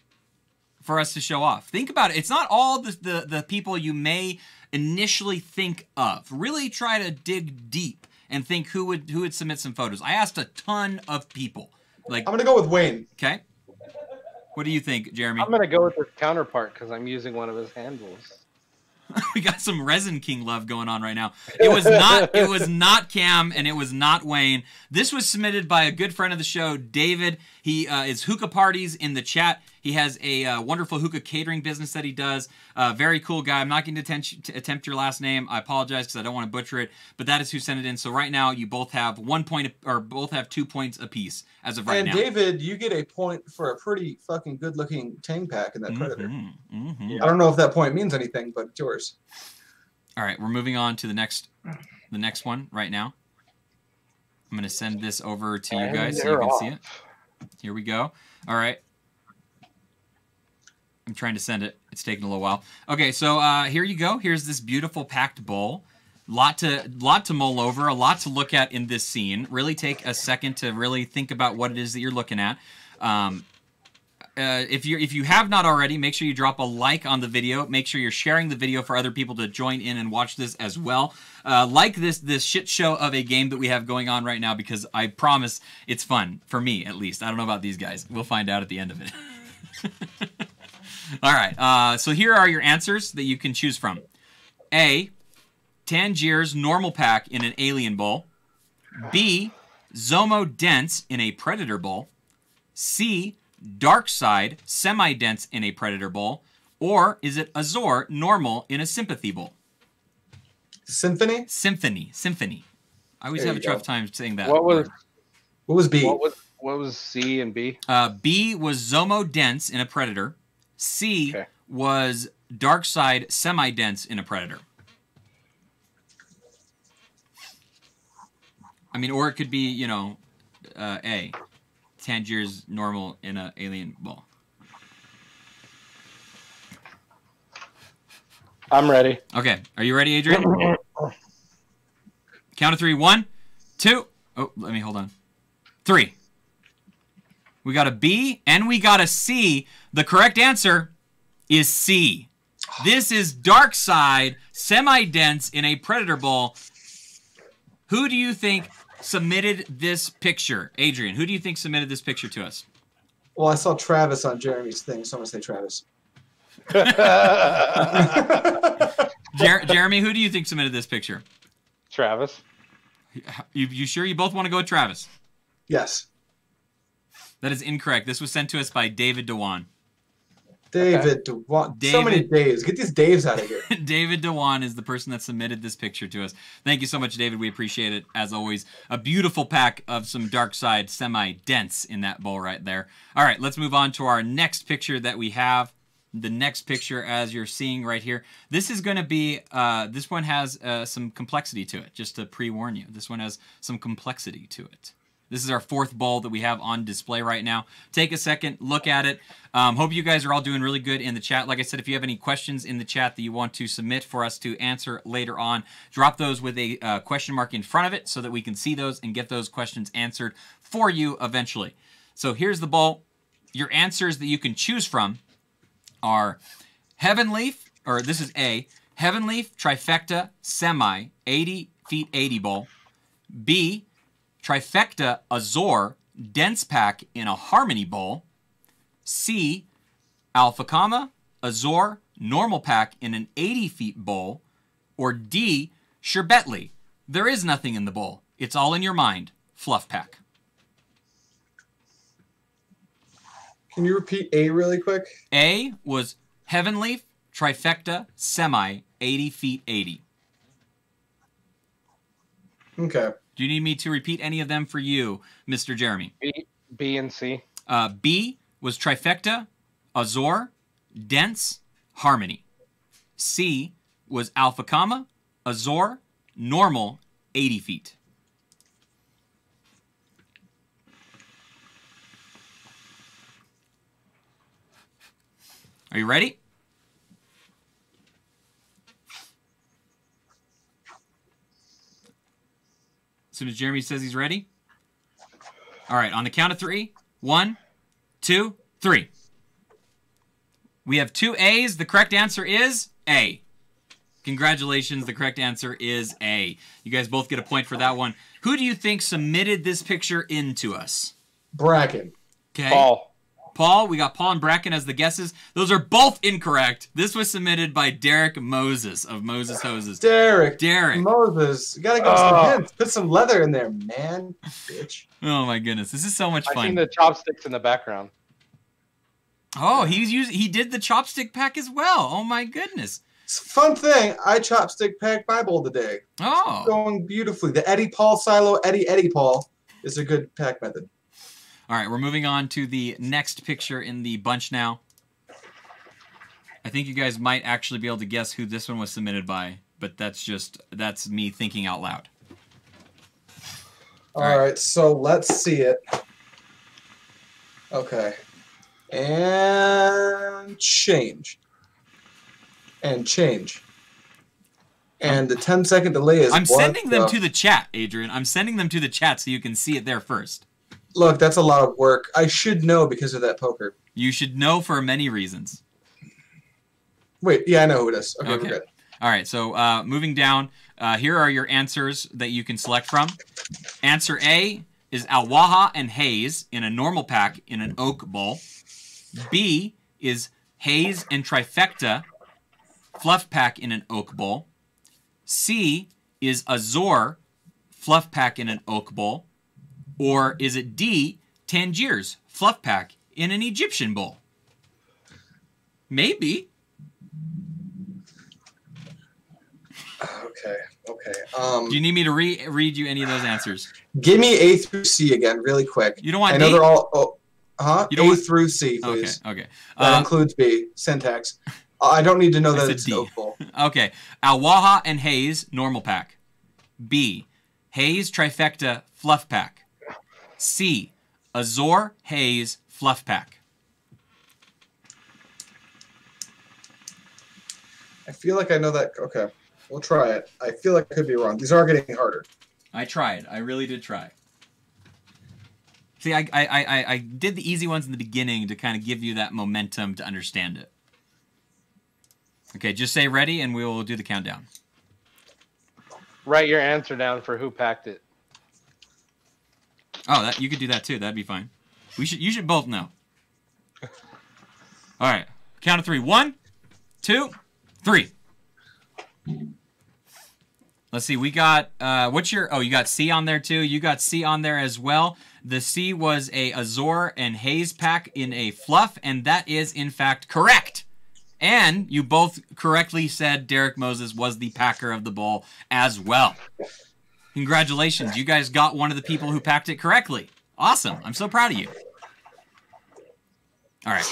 Speaker 1: for us to show off? Think about it. It's not all the people you may initially think of. Really try to dig deep and think who would submit some photos. I asked a ton of people. Like,
Speaker 2: I'm going to go with Wayne.
Speaker 1: Okay. What do you think, Jeremy?
Speaker 3: I'm gonna go with his counterpart because I'm using one of his handles.
Speaker 1: We got some Resin King love going on right now. It was not Cam, and it was not Wayne. This was submitted by a good friend of the show, David. He is Hookah Parties in the chat. He has a wonderful hookah catering business that he does. Very cool guy. I'm not going to attempt your last name. I apologize because I don't want to butcher it, but that is who sent it in. So right now you both have 1 point, or both have 2 points apiece as of right now.
Speaker 2: And David, you get a point for a pretty fucking good-looking Tang pack in that Predator. I don't know if that point means anything, but it's yours.
Speaker 1: All right, we're moving on to the next one right now. I'm going to send this over to you guys so you can see it. Here we go. All right. I'm trying to send it. It's taking a little while. Okay, so here you go. Here's this beautiful packed bowl. Lot to mull over, a lot to look at in this scene. Really take a second to really think about what it is that you're looking at. If you have not already, make sure you drop a like on the video. Make sure you're sharing the video for other people to join in and watch this as well. Like this shit show of a game that we have going on right now, because I promise it's fun, for me at least. I don't know about these guys. We'll find out at the end of it. All right, so here are your answers that you can choose from. A, Tangier's normal pack in an alien bowl. B, Zomo dense in a predator bowl. C, dark side semi-dense in a predator bowl. Or is it Azor normal in a sympathy bowl?
Speaker 2: Symphony?
Speaker 1: Symphony. I always have a tough time saying that.
Speaker 3: What was
Speaker 2: B?
Speaker 3: What was C and B?
Speaker 1: B was Zomo dense in a predator. C was dark side semi-dense in a predator. I mean, or it could be, you know, A, Tangier's normal in a alien bowl.
Speaker 3: I'm ready.
Speaker 1: Okay, are you ready, Adrian? Count of 3. 1, 2. Oh, let me hold on. 3. We got a B and we got a C. The correct answer is C. This is dark side semi-dense in a predator bowl. Who do you think submitted this picture? Adrian, who do you think submitted this picture to us?
Speaker 2: Well, I saw Travis on Jeremy's thing, so I'm going to say Travis.
Speaker 1: Jeremy, who do you think submitted this picture?
Speaker 3: Travis.
Speaker 1: You sure you both want to go with Travis?
Speaker 2: Yes.
Speaker 1: That is incorrect. This was sent to us by David Dewan.
Speaker 2: David Dewan. So many Daves. Get these Daves out of here.
Speaker 1: David Dewan is the person that submitted this picture to us. Thank you so much, David. We appreciate it, as always. A beautiful pack of some dark side semi-dense in that bowl right there. All right, let's move on to our next picture that we have. The next picture, as you're seeing right here, this is going to be, this one has some complexity to it, just to pre-warn you. This one has some complexity to it. This is our 4th bowl that we have on display right now. Take a second, look at it. Hope you guys are all doing really good in the chat. Like I said, if you have any questions in the chat that you want to submit for us to answer later on, drop those with a question mark in front of it so that we can see those and get those questions answered for you eventually. So here's the bowl. Your answers that you can choose from are Heavenleaf, or this is A, Heavenleaf Trifecta Semi 80 feet 80 bowl. B, Trifecta Azor Dense Pack in a Harmony bowl. C, Alpha Comma Azor Normal Pack in an 80 feet bowl. Or D, Sherbetli. There is nothing in the bowl. It's all in your mind. Fluff Pack.
Speaker 2: Can you repeat A really quick?
Speaker 1: A was Heavenleaf Trifecta Semi 80 feet 80.
Speaker 2: Okay.
Speaker 1: Do you need me to repeat any of them for you, Mr. Jeremy?
Speaker 3: B and C.
Speaker 1: B was Trifecta, Azor, Dense, Harmony. C, was Alpha Comma, Azor, normal, 80 feet. Are you ready? As soon as Jeremy says he's ready. All right, on the count of 3. 1, 2, 3. We have 2 A's. The correct answer is A. Congratulations, the correct answer is A. You guys both get a point for that one. Who do you think submitted this picture in to us?
Speaker 2: Bracken.
Speaker 1: Okay.
Speaker 3: Paul,
Speaker 1: we got Paul and Bracken as the guesses. Those are both incorrect. This was submitted by Derek Moses of Moses Hoses.
Speaker 2: Derek. Moses. You gotta give us some hints. Put some leather in there, man. Bitch.
Speaker 1: Oh my goodness, this is so much fun.
Speaker 3: I seen the chopsticks in the background.
Speaker 1: Oh, he did the chopstick pack as well. Oh my goodness.
Speaker 2: Fun thing, I chopstick packed my bowl today.
Speaker 1: Oh.
Speaker 2: It's going beautifully. The Eddie Paul silo, Eddie Paul, is a good pack method.
Speaker 1: All right, we're moving on to the next picture in the bunch now. I think you guys might actually be able to guess who this one was submitted by, but that's me thinking out loud.
Speaker 2: All right, so let's see it. Okay. And change. And change. And the 10-second delay is...
Speaker 1: I'm sending them to the chat, Adrian. I'm sending them to the chat so you can see it there first.
Speaker 2: Look, that's a lot of work. I should know because of that poker.
Speaker 1: You should know for many reasons.
Speaker 2: Wait, yeah, I know who it is. Okay. We're good.
Speaker 1: All right, so moving down, here are your answers that you can select from. Answer A is Alwaha and Hayes in a normal pack in an oak bowl. B is Hayes and Trifecta fluff pack in an oak bowl. C is Azor fluff pack in an oak bowl. Or is it D, Tangiers fluff pack in an Egyptian bowl? Maybe.
Speaker 2: Okay.
Speaker 1: Do you need me to read you any of those answers?
Speaker 2: Give me A through C again, really quick.
Speaker 1: You don't want
Speaker 2: I know
Speaker 1: A?
Speaker 2: they're all...
Speaker 1: You don't
Speaker 2: A
Speaker 1: want...
Speaker 2: through C, please.
Speaker 1: Okay.
Speaker 2: That includes B, syntax. I don't need to know that it's
Speaker 1: D.
Speaker 2: an oak bowl.
Speaker 1: Okay. Alwaha and Hayes, normal pack. B, Hayes Trifecta fluff pack. C, Azor Hayes fluff pack.
Speaker 2: I feel like I know that. Okay, we'll try it. I feel like I could be wrong. These are getting harder.
Speaker 1: I tried. I really did try. See, I did the easy ones in the beginning to kind of give you that momentum to understand it. Okay, just say ready and we will do the countdown.
Speaker 3: Write your answer down for who packed it.
Speaker 1: Oh, you could do that too. That'd be fine. You should both know. All right, count of 3. 1, 2, 3. Let's see. We got you got C on there too. You got C on there as well. The C was a Azor and Hayes pack in a fluff, and that is in fact correct. And you both correctly said Derek Moses was the packer of the bowl as well. Congratulations. You guys got one of the people who packed it correctly. Awesome. I'm so proud of you. All right.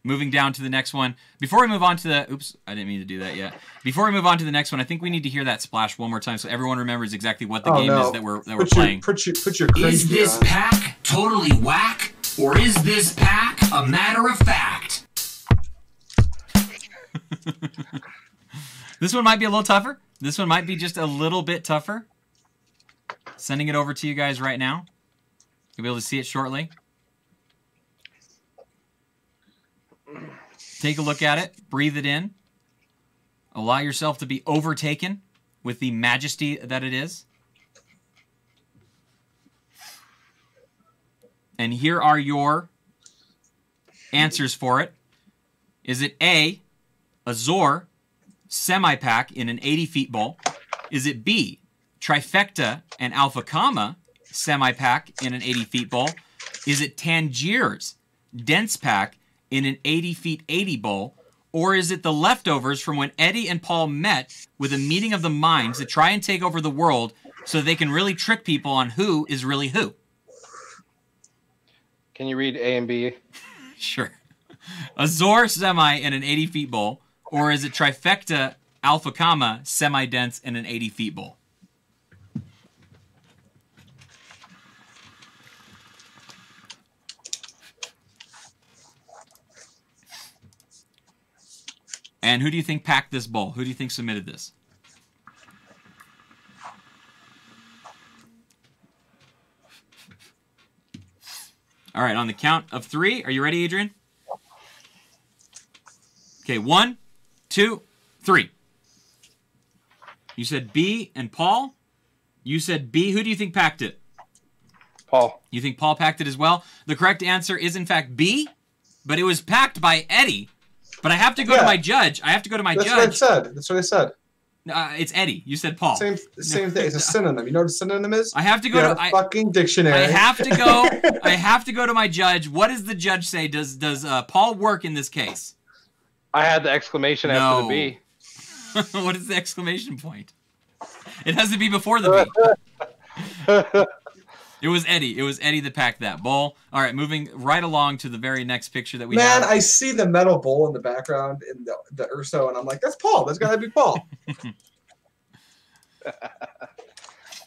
Speaker 1: Moving down to the next one. Before we move on to the... Oops, I didn't mean to do that yet. Before we move on to the next one, I think we need to hear that splash one more time so everyone remembers exactly what the game is that we're playing.
Speaker 2: Put your
Speaker 6: Is this pack totally whack, or is this pack a matter of fact?
Speaker 1: This one might be a little tougher. This one might be just a little bit tougher. Sending it over to you guys right now. You'll be able to see it shortly. Take a look at it. Breathe it in. Allow yourself to be overtaken with the majesty that it is. And here are your answers for it. Is it A, Azor semi-pack in an 80 feet bowl? Is it B, Trifecta and Alpha Comma semi-pack in an 80 feet bowl? Is it Tangiers dense pack in an 80 feet 80 bowl? Or is it the leftovers from when Eddie and Paul met with a meeting of the minds to try and take over the world so they can really trick people on who is really who?
Speaker 3: Can you read A and B?
Speaker 1: Sure. Azor semi in an 80 feet bowl, or is it Trifecta alpha comma, semi-dense, and an 80 feet bowl? And who do you think packed this bowl? Who do you think submitted this? All right, on the count of 3. Are you ready, Adrian? Okay, 1, 2, 3. You said B and Paul. You said B. Who do you think packed it?
Speaker 3: Paul.
Speaker 1: You think Paul packed it as well? The correct answer is, in fact, B, but it was packed by Eddie. But I have to go to my judge. I have to go to my judge.
Speaker 2: That's what I said.
Speaker 1: It's Eddie. You said Paul.
Speaker 2: Same thing. It's a synonym. You know what a synonym is?
Speaker 1: I have to go to
Speaker 2: fucking dictionary.
Speaker 1: I have to go. I have to go to my judge. What does the judge say? Does Paul work in this case?
Speaker 3: I had the exclamation after the B.
Speaker 1: What is the exclamation point? It has to be before the B. It was Eddie. It was Eddie that packed that bowl. All right, moving right along to the very next picture that we have.
Speaker 2: Man, I see the metal bowl in the background in the Urso, and I'm like, that's Paul. That's got to be Paul.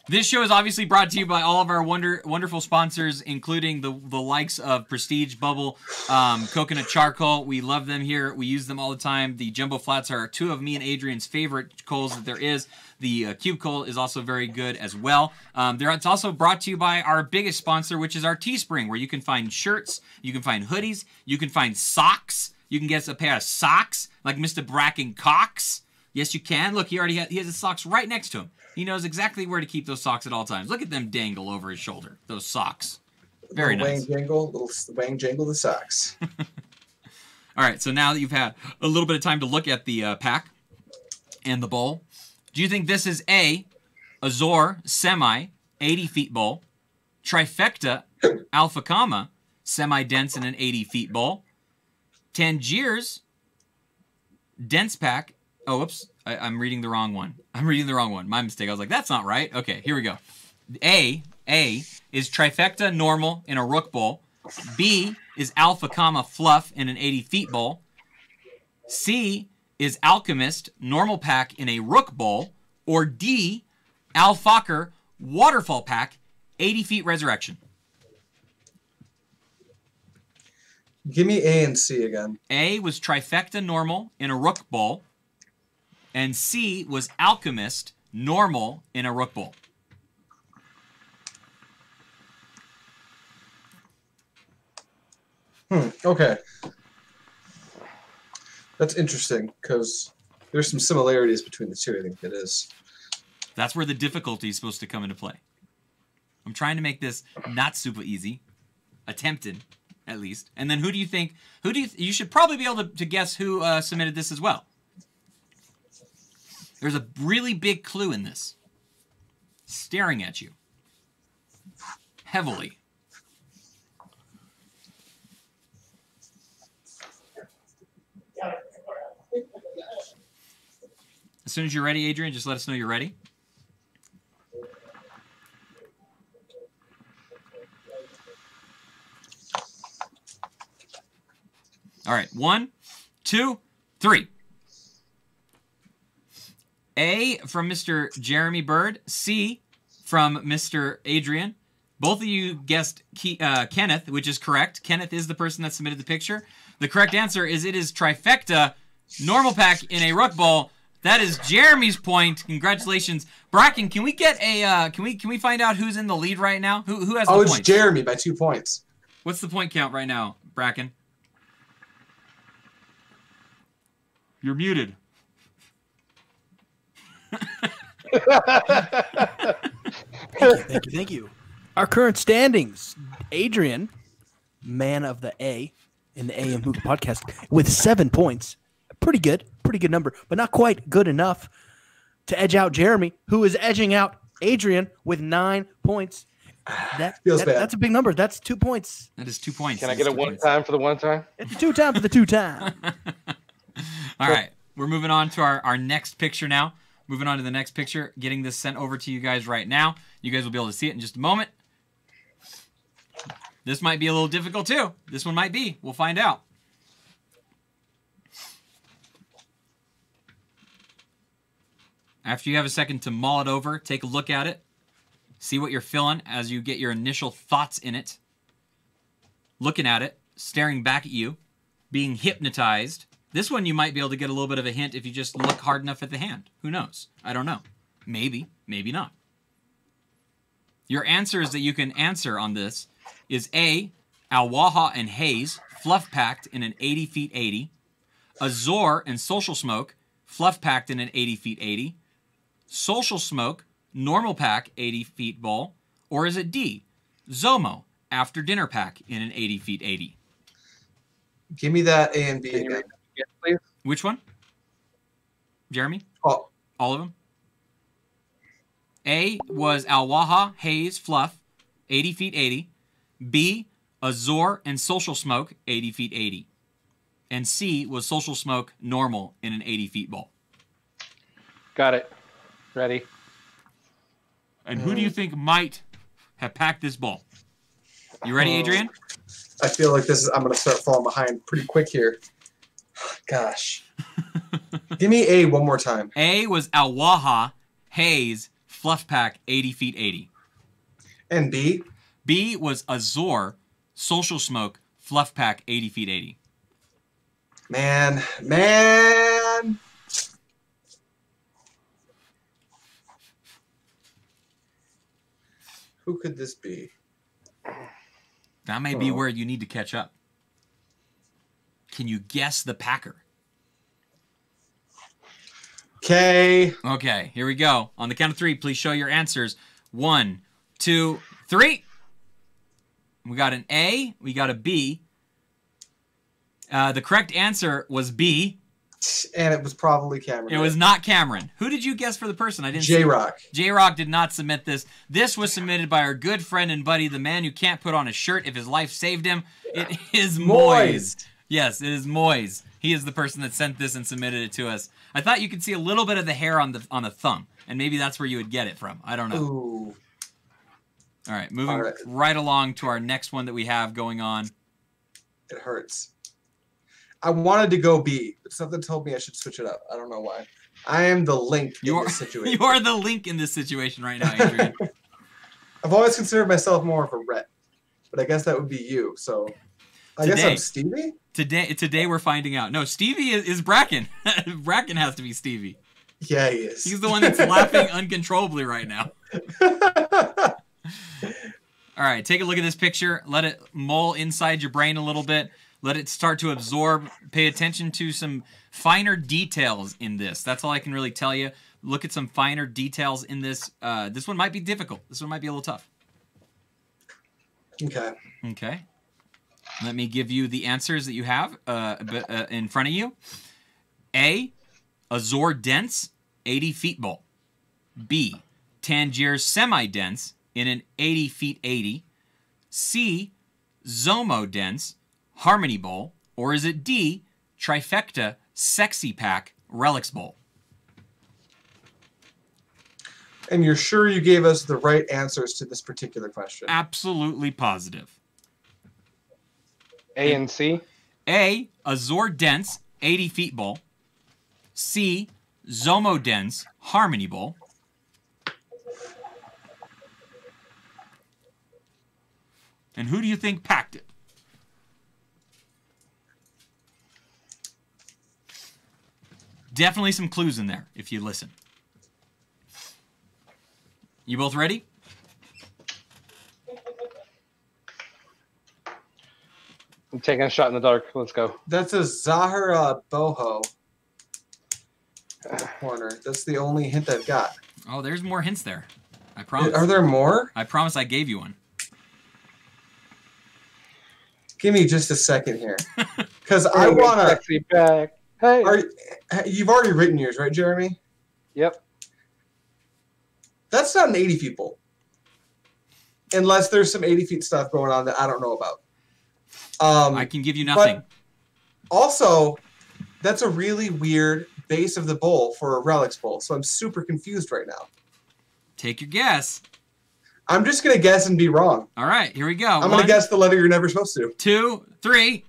Speaker 1: This show is obviously brought to you by all of our wonderful sponsors, including the likes of Prestige Bubble, Coconut Charcoal. We love them here. We use them all the time. The Jumbo Flats are 2 of me and Adrian's favorite coals that there is. The Cube Coal is also very good as well. It's also brought to you by our biggest sponsor, which is our Teespring, where you can find shirts, you can find hoodies, you can find socks. You can get a pair of socks like Mr. Bracken Cox. Yes, you can. Look, he has his socks right next to him. He knows exactly where to keep those socks at all times. Look at them dangle over his shoulder. Those socks. Very nice.
Speaker 2: Little Wang Jangle the socks.
Speaker 1: All right, so now that you've had a little bit of time to look at the pack and the bowl, do you think this is A, Azor Semi 80 feet bowl, Trifecta Alpha Comma semi-dense in an 80 feet bowl, Tangiers dense pack? Oh, whoops. I'm reading the wrong one. My mistake. I was like, that's not right. Okay, here we go. A is Trifecta normal in a rook bowl. B is Alpha comma fluff in an 80 feet bowl. C is Alchemist normal pack in a rook bowl. Or D, Al Fokker waterfall pack 80 feet resurrection.
Speaker 2: Give me A and C again.
Speaker 1: A was Trifecta normal in a rook bowl. And C was Alchemist normal in a rook bowl.
Speaker 2: Okay. That's interesting because there's some similarities between the two. I think it is.
Speaker 1: That's where the difficulty is supposed to come into play. I'm trying to make this not super easy. Attempted, at least. And then who do you think? You should probably be able to guess who submitted this as well. There's a really big clue in this. Staring at you. Heavily. As soon as you're ready, Adrian, just let us know you're ready. All right, 1, 2, 3. A from Mr. Jeremy Byrd. C from Mr. Adrian. Both of you guessed Kenneth, which is correct. Kenneth is the person that submitted the picture. The correct answer is it is Trifecta normal pack in a rook bowl. That is Jeremy's point. Congratulations, Bracken. Can we get a? Can we find out who's in the lead right now? Who has the points?
Speaker 2: Oh, it's Jeremy by 2 points.
Speaker 1: What's the point count right now, Bracken? You're muted.
Speaker 4: Thank you. Our current standings: Adrian, man of the A in the AM Hookah Podcast, with 7 points. Pretty good number, but not quite good enough to edge out Jeremy, who is edging out Adrian with 9 points. That's a big number. That's 2 points.
Speaker 1: That is 2 points.
Speaker 3: Can I get a one time for the one time?
Speaker 4: It's a 2 time for the 2 time.
Speaker 1: All right, we're moving on to our next picture now. Moving on to the next picture, getting this sent over to you guys right now. You guys will be able to see it in just a moment. This might be a little difficult too. This one might be. We'll find out. After you have a second to mull it over, take a look at it. See what you're feeling as you get your initial thoughts in it. Looking at it, staring back at you, being hypnotized. This one you might be able to get a little bit of a hint if you just look hard enough at the hand. Who knows? I don't know. Maybe, maybe not. Your answers that you can answer on this is A, Alwaha and Haze, fluff packed in an 80 feet 80. Azor and Social Smoke, fluff packed in an 80 feet 80. Social Smoke, normal pack 80 feet bowl. Or is it D, Zomo, after dinner pack in an 80 feet 80?
Speaker 2: Give me that A and B
Speaker 3: Can you
Speaker 2: again.
Speaker 3: read it again, please?
Speaker 1: Which one? Jeremy?
Speaker 2: Oh,
Speaker 1: All of them? A was Alwaha, Haze, Fluff, 80 feet 80. B, Azor and Social Smoke, 80 feet 80. And C was Social Smoke, normal in an 80 feet bowl.
Speaker 3: Got it. Ready?
Speaker 1: And who do you think might have packed this bowl? You ready, Adrian?
Speaker 2: I feel like I'm going to start falling behind pretty quick here. Gosh. Give me A one more time.
Speaker 1: A was Alwaha, Haze, Fluff Pack, 80 feet 80.
Speaker 2: And B?
Speaker 1: B was Azor, Social Smoke, Fluff Pack, 80 feet 80.
Speaker 2: Man. Who could this be?
Speaker 1: That may be where you need to catch up. Can you guess the packer?
Speaker 2: Okay.
Speaker 1: Okay, here we go. On the count of three, please show your answers. 1, 2, 3. We got an A. We got a B. The correct answer was B.
Speaker 2: And it was probably Cameron.
Speaker 1: It was not Cameron. Who did you guess for the person? I didn't see.
Speaker 2: jroc.
Speaker 1: jroc did not submit this. This was submitted by our good friend and buddy, the man who can't put on a shirt if his life saved him. It is Moise. Yes, it is Moise. He is the person that sent this and submitted it to us. I thought you could see a little bit of the hair on the thumb, and maybe that's where you would get it from. I don't know.
Speaker 2: Ooh.
Speaker 1: All right, moving right along to our next one that we have going on.
Speaker 2: It hurts. I wanted to go B, but something told me I should switch it up. I don't know why. I am the link in this situation.
Speaker 1: You are the link in this situation right now, Adrian.
Speaker 2: I've always considered myself more of a Rhett, but I guess that would be you. So I guess I'm Stevie?
Speaker 1: Today we're finding out. No, Stevie is Bracken. Bracken has to be Stevie.
Speaker 2: Yeah, he is.
Speaker 1: He's the one that's laughing uncontrollably right now. All right, take a look at this picture. Let it mull inside your brain a little bit. Let it start to absorb. Pay attention to some finer details in this. That's all I can really tell you. Look at some finer details in this. This one might be difficult. This one might be a little tough.
Speaker 2: Okay.
Speaker 1: Okay. Let me give you the answers that you have in front of you. A, Azor Dense, 80 feet bowl. B, Tangier Semi-Dense in an 80 feet 80. C, Zomo Dense, Harmony Bowl. Or is it D, Trifecta Sexy Pack Relics Bowl?
Speaker 2: And you're sure you gave us the right answers to this particular question?
Speaker 1: Absolutely positive.
Speaker 3: A and C?
Speaker 1: A, Azor Dense, 80 feet bowl. C, Zomo Dense, Harmony Bowl. And who do you think packed it? Definitely some clues in there if you listen. You both ready?
Speaker 3: I'm taking a shot in the dark. Let's go.
Speaker 2: That's a Zahara Boho corner. That's the only hint I've got.
Speaker 1: Oh, there's more hints there. I promise.
Speaker 2: Are there more?
Speaker 1: I promise I gave you one.
Speaker 2: Give me just a second here. Because I want to...
Speaker 3: Sexy pack. Hey.
Speaker 2: You've already written yours, right, Jeremy?
Speaker 3: Yep.
Speaker 2: That's not an 80 feet bowl. Unless there's some 80 feet stuff going on that I don't know about.
Speaker 1: I can give you nothing.
Speaker 2: But also, that's a really weird base of the bowl for a relics bowl. So I'm super confused right now.
Speaker 1: Take your guess.
Speaker 2: I'm just going to guess and be wrong.
Speaker 1: All right, here we go.
Speaker 2: I'm going to guess the letter you're never supposed to.
Speaker 1: 2, 3.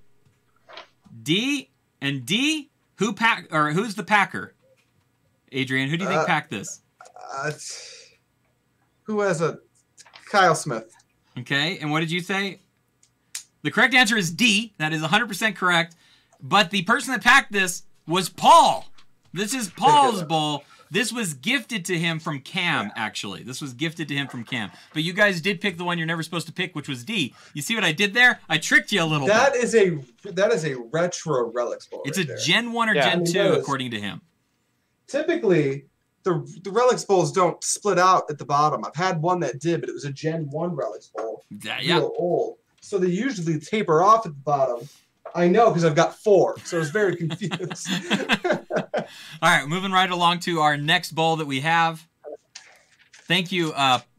Speaker 1: D and D. Who's the packer? Adrian, who do you think packed this?
Speaker 2: Who has a Kyle Smith?
Speaker 1: Okay, and what did you say? The correct answer is D. That is 100% correct. But the person that packed this was Paul. This is Paul's bowl. This was gifted to him from Cam, actually. This was gifted to him from Cam. But you guys did pick the one you're never supposed to pick, which was D. You see what I did there? I tricked you a little bit.
Speaker 2: That is a retro Relics bowl.
Speaker 1: It's
Speaker 2: right
Speaker 1: a
Speaker 2: there.
Speaker 1: Gen 1 or Gen 2, according to him.
Speaker 2: Typically, the Relics bowls don't split out at the bottom. I've had one that did, but it was a Gen 1 Relics bowl.
Speaker 1: Yeah.
Speaker 2: Real old. So they usually taper off at the bottom. I know because I've got 4, so I was very confused.
Speaker 1: All right, moving right along to our next bowl that we have. Thank you,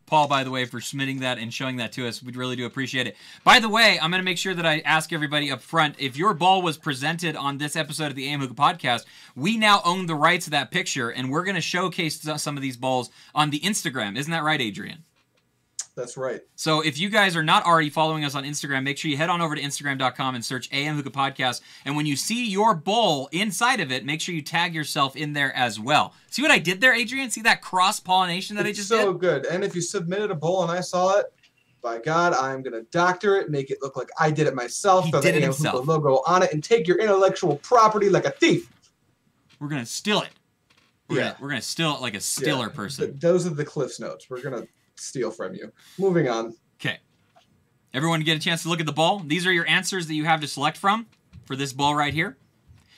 Speaker 1: Paul, by the way, for submitting that and showing that to us. We really do appreciate it. By the way, I'm going to make sure that I ask everybody up front, if your bowl was presented on this episode of the AM Hookah Podcast, we now own the rights to that picture, and we're going to showcase some of these bowls on the Instagram. Isn't that right, Adrian?
Speaker 2: That's right.
Speaker 1: So if you guys are not already following us on Instagram, make sure you head on over to Instagram.com and search AM Hookah Podcast. And when you see your bowl inside of it, make sure you tag yourself in there as well. See what I did there, Adrian? See that cross-pollination that I just did?
Speaker 2: It's so good. And if you submitted a bowl and I saw it, by God, I'm going to doctor it, make it look like I did it myself.
Speaker 1: He
Speaker 2: throw
Speaker 1: did
Speaker 2: the
Speaker 1: it
Speaker 2: AM
Speaker 1: himself.
Speaker 2: Hookah logo on it and take your intellectual property like a thief.
Speaker 1: We're going to steal it. We're
Speaker 2: Yeah.
Speaker 1: going to steal it like a stealer person.
Speaker 2: Those are the Cliff's Notes. We're going to steal from you. Moving on.
Speaker 1: Okay. Everyone get a chance to look at the ball. These are your answers that you have to select from for this ball right here.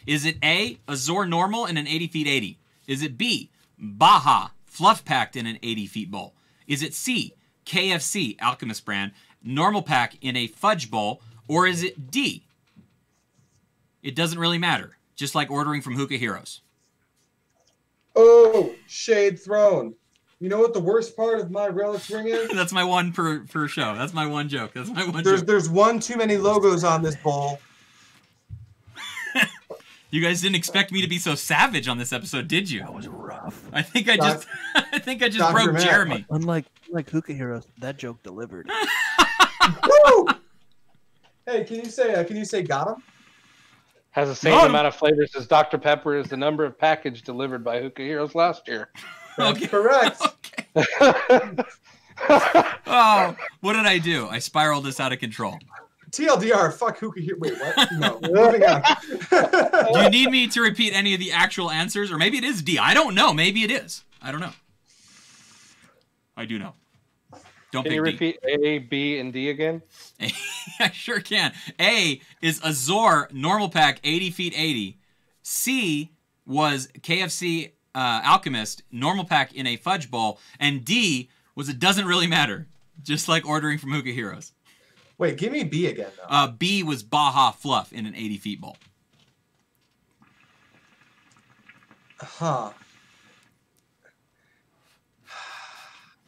Speaker 1: Is it A, Azor Normal in an 80 feet 80? Is it B, Baja Fluff Packed in an 80 feet bowl? Is it C, KFC Alchemist brand Normal Pack in a fudge bowl? Or is it D, it doesn't really matter, just like ordering from Hookah Heroes?
Speaker 2: Oh, shade thrown. You know what the worst part of my Relics ring is?
Speaker 1: That's my one per show. That's my one joke. That's my one joke.
Speaker 2: There's one too many logos on this bowl.
Speaker 1: You guys didn't expect me to be so savage on this episode, did you?
Speaker 4: That was rough.
Speaker 1: I think I just
Speaker 2: Dr.
Speaker 1: broke
Speaker 2: Matt.
Speaker 1: Jeremy.
Speaker 4: Unlike Hookah Heroes, that joke delivered.
Speaker 2: Woo! Hey, can you say got him?
Speaker 3: Has the same
Speaker 1: Got 'em.
Speaker 3: amount of flavors as Dr. Pepper as the number of package delivered by Hookah Heroes last year.
Speaker 2: That's
Speaker 1: Okay.
Speaker 2: correct.
Speaker 1: Okay. Oh, what did I do? I spiraled this out of control.
Speaker 2: TLDR, fuck Hookah here. Wait, what? No, moving on.
Speaker 1: Do you need me to repeat any of the actual answers? Or maybe it is D. I don't know. Maybe it is. I don't know. I do know. Don't
Speaker 3: Can
Speaker 1: pick
Speaker 3: you
Speaker 1: D.
Speaker 3: repeat A, B, and D again?
Speaker 1: I sure can. A is Azor Normal Pack 80 feet 80. C was KFC Alchemist Normal Pack in a fudge bowl. And D was it doesn't really matter, just like ordering from Hookah Heroes.
Speaker 2: Wait, give me B again, though.
Speaker 1: B was Baja Fluff in an 80 feet bowl.
Speaker 2: Huh.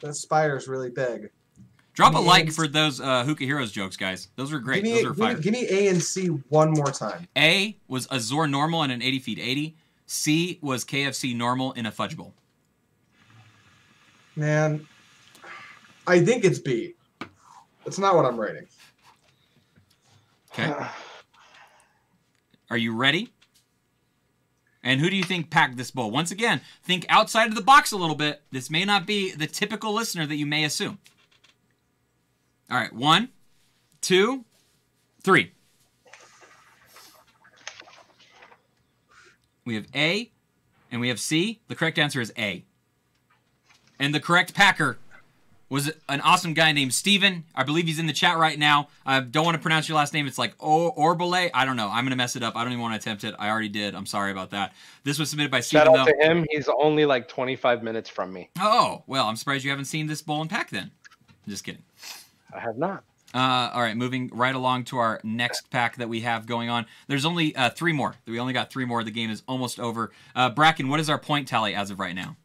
Speaker 2: That spire's really big.
Speaker 1: Drop a
Speaker 2: Give me
Speaker 1: like
Speaker 2: A-
Speaker 1: for those Hookah Heroes jokes, guys. Those were great. Those were fire.
Speaker 2: Give me A and C one more time.
Speaker 1: A was Azor Normal in an 80 feet 80. C was KFC Normal in a fudge bowl.
Speaker 2: Man, I think it's B. That's not what I'm writing.
Speaker 1: Okay. Are you ready? And who do you think packed this bowl? Once again, think outside of the box a little bit. This may not be the typical listener that you may assume. All right, 1, 2, 3. We have A and we have C. The correct answer is A. And the correct packer was an awesome guy named Steven. I believe he's in the chat right now. I don't want to pronounce your last name. It's like Orbele. I don't know. I'm going to mess it up. I don't even want to attempt it. I already did. I'm sorry about that. This was submitted by Steven,
Speaker 3: Shout out
Speaker 1: though.
Speaker 3: to him. He's only like 25 minutes from me.
Speaker 1: Oh, well, I'm surprised you haven't seen this bowl and pack then. Just kidding.
Speaker 3: I have not.
Speaker 1: All right, moving right along to our next pack that we have going on. There's only 3 more. We only got 3 more. The game is almost over. Bracken, what is our point tally as of right now?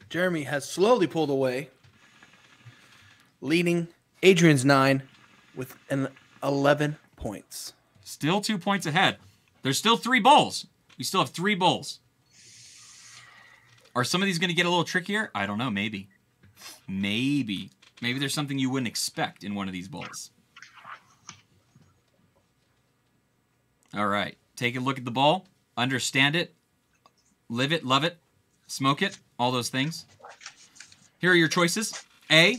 Speaker 4: Jeremy has slowly pulled away, leading Adrian's 9 with an 11 points.
Speaker 1: Still 2 points ahead. There's still 3 bowls. We still have 3 bowls. Are some of these going to get a little trickier? I don't know. Maybe. Maybe there's something you wouldn't expect in one of these bowls. All right. Take a look at the bowl, understand it, live it, love it, smoke it, all those things. Here are your choices. A,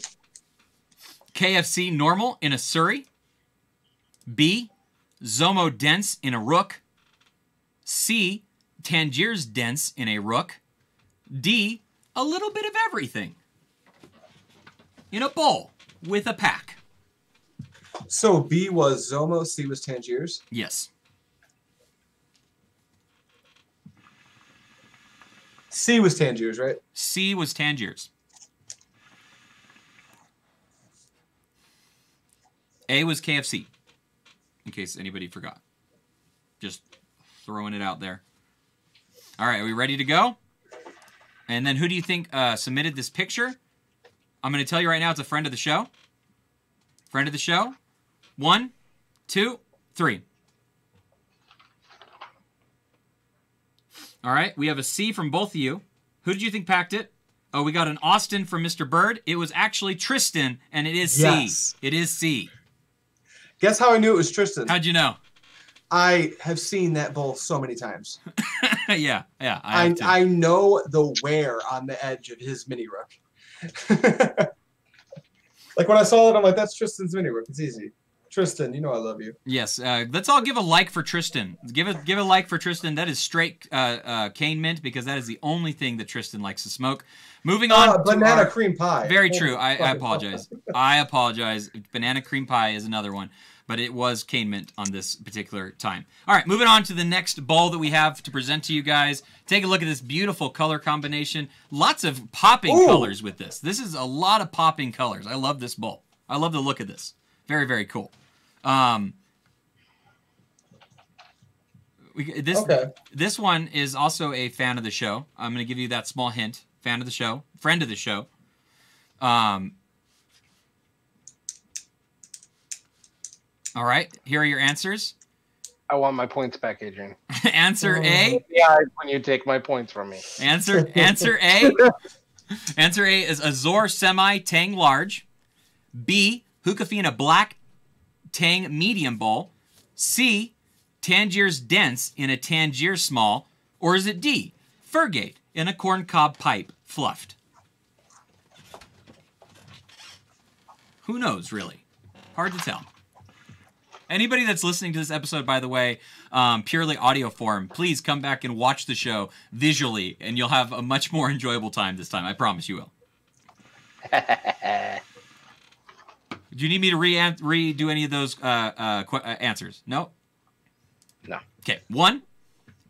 Speaker 1: KFC normal in a Surrey. B, Zomo dense in a Rook. C, Tangiers dense in a Rook. D, a little bit of everything in a bowl with a pack.
Speaker 2: So B was Zomo, C was Tangiers?
Speaker 1: Yes.
Speaker 2: C was Tangiers, right?
Speaker 1: C was Tangiers. A was KFC, in case anybody forgot. Just throwing it out there. All right, are we ready to go? And then who do you think submitted this picture? I'm going to tell you right now, it's a friend of the show. Friend of the show. 1, 2, 3. All right, we have a C from both of you. Who did you think packed it? Oh, we got an Austin from Mr. Byrd. It was actually Tristan, and it is C.
Speaker 2: Yes.
Speaker 1: It is C.
Speaker 2: Guess how I knew it was Tristan?
Speaker 1: How'd you know?
Speaker 2: I have seen that bowl so many times.
Speaker 1: yeah. I
Speaker 2: know the wear on the edge of his mini rook. Like when I saw it, I'm like, that's Tristan's mini rook. It's easy. Tristan, you know I love you.
Speaker 1: Yes. Let's all give a like for Tristan. Give a like for Tristan. That is straight cane mint because that is the only thing that Tristan likes to smoke. Moving on.
Speaker 2: Banana cream pie.
Speaker 1: Very true. I apologize. I apologize. Banana cream pie is another one. But it was cane mint on this particular time. All right, moving on to the next bowl that we have to present to you guys. Take a look at this beautiful color combination. Lots of popping colors with this. This is a lot of popping colors. I love this bowl. I love the look of this. Very, very cool. This one is also a fan of the show. I'm going to give you that small hint. Fan of the show. Friend of the show. All right, here are your answers.
Speaker 3: I want my points back, Adrian.
Speaker 1: Answer A.
Speaker 3: Yeah, when you take my points from me.
Speaker 1: Answer A. Answer A is Azor Semi Tang Large. B, Hookah Black Tang Medium Bowl. C, Tangiers Dense in a Tangier Small. Or is it D, Furgate in a Corncob Pipe Fluffed? Who knows, really? Hard to tell. Anybody that's listening to this episode, by the way, purely audio form, please come back and watch the show visually, and you'll have a much more enjoyable time this time. I promise you will. Do you need me to redo any of those answers? No?
Speaker 3: No.
Speaker 1: Okay, 1,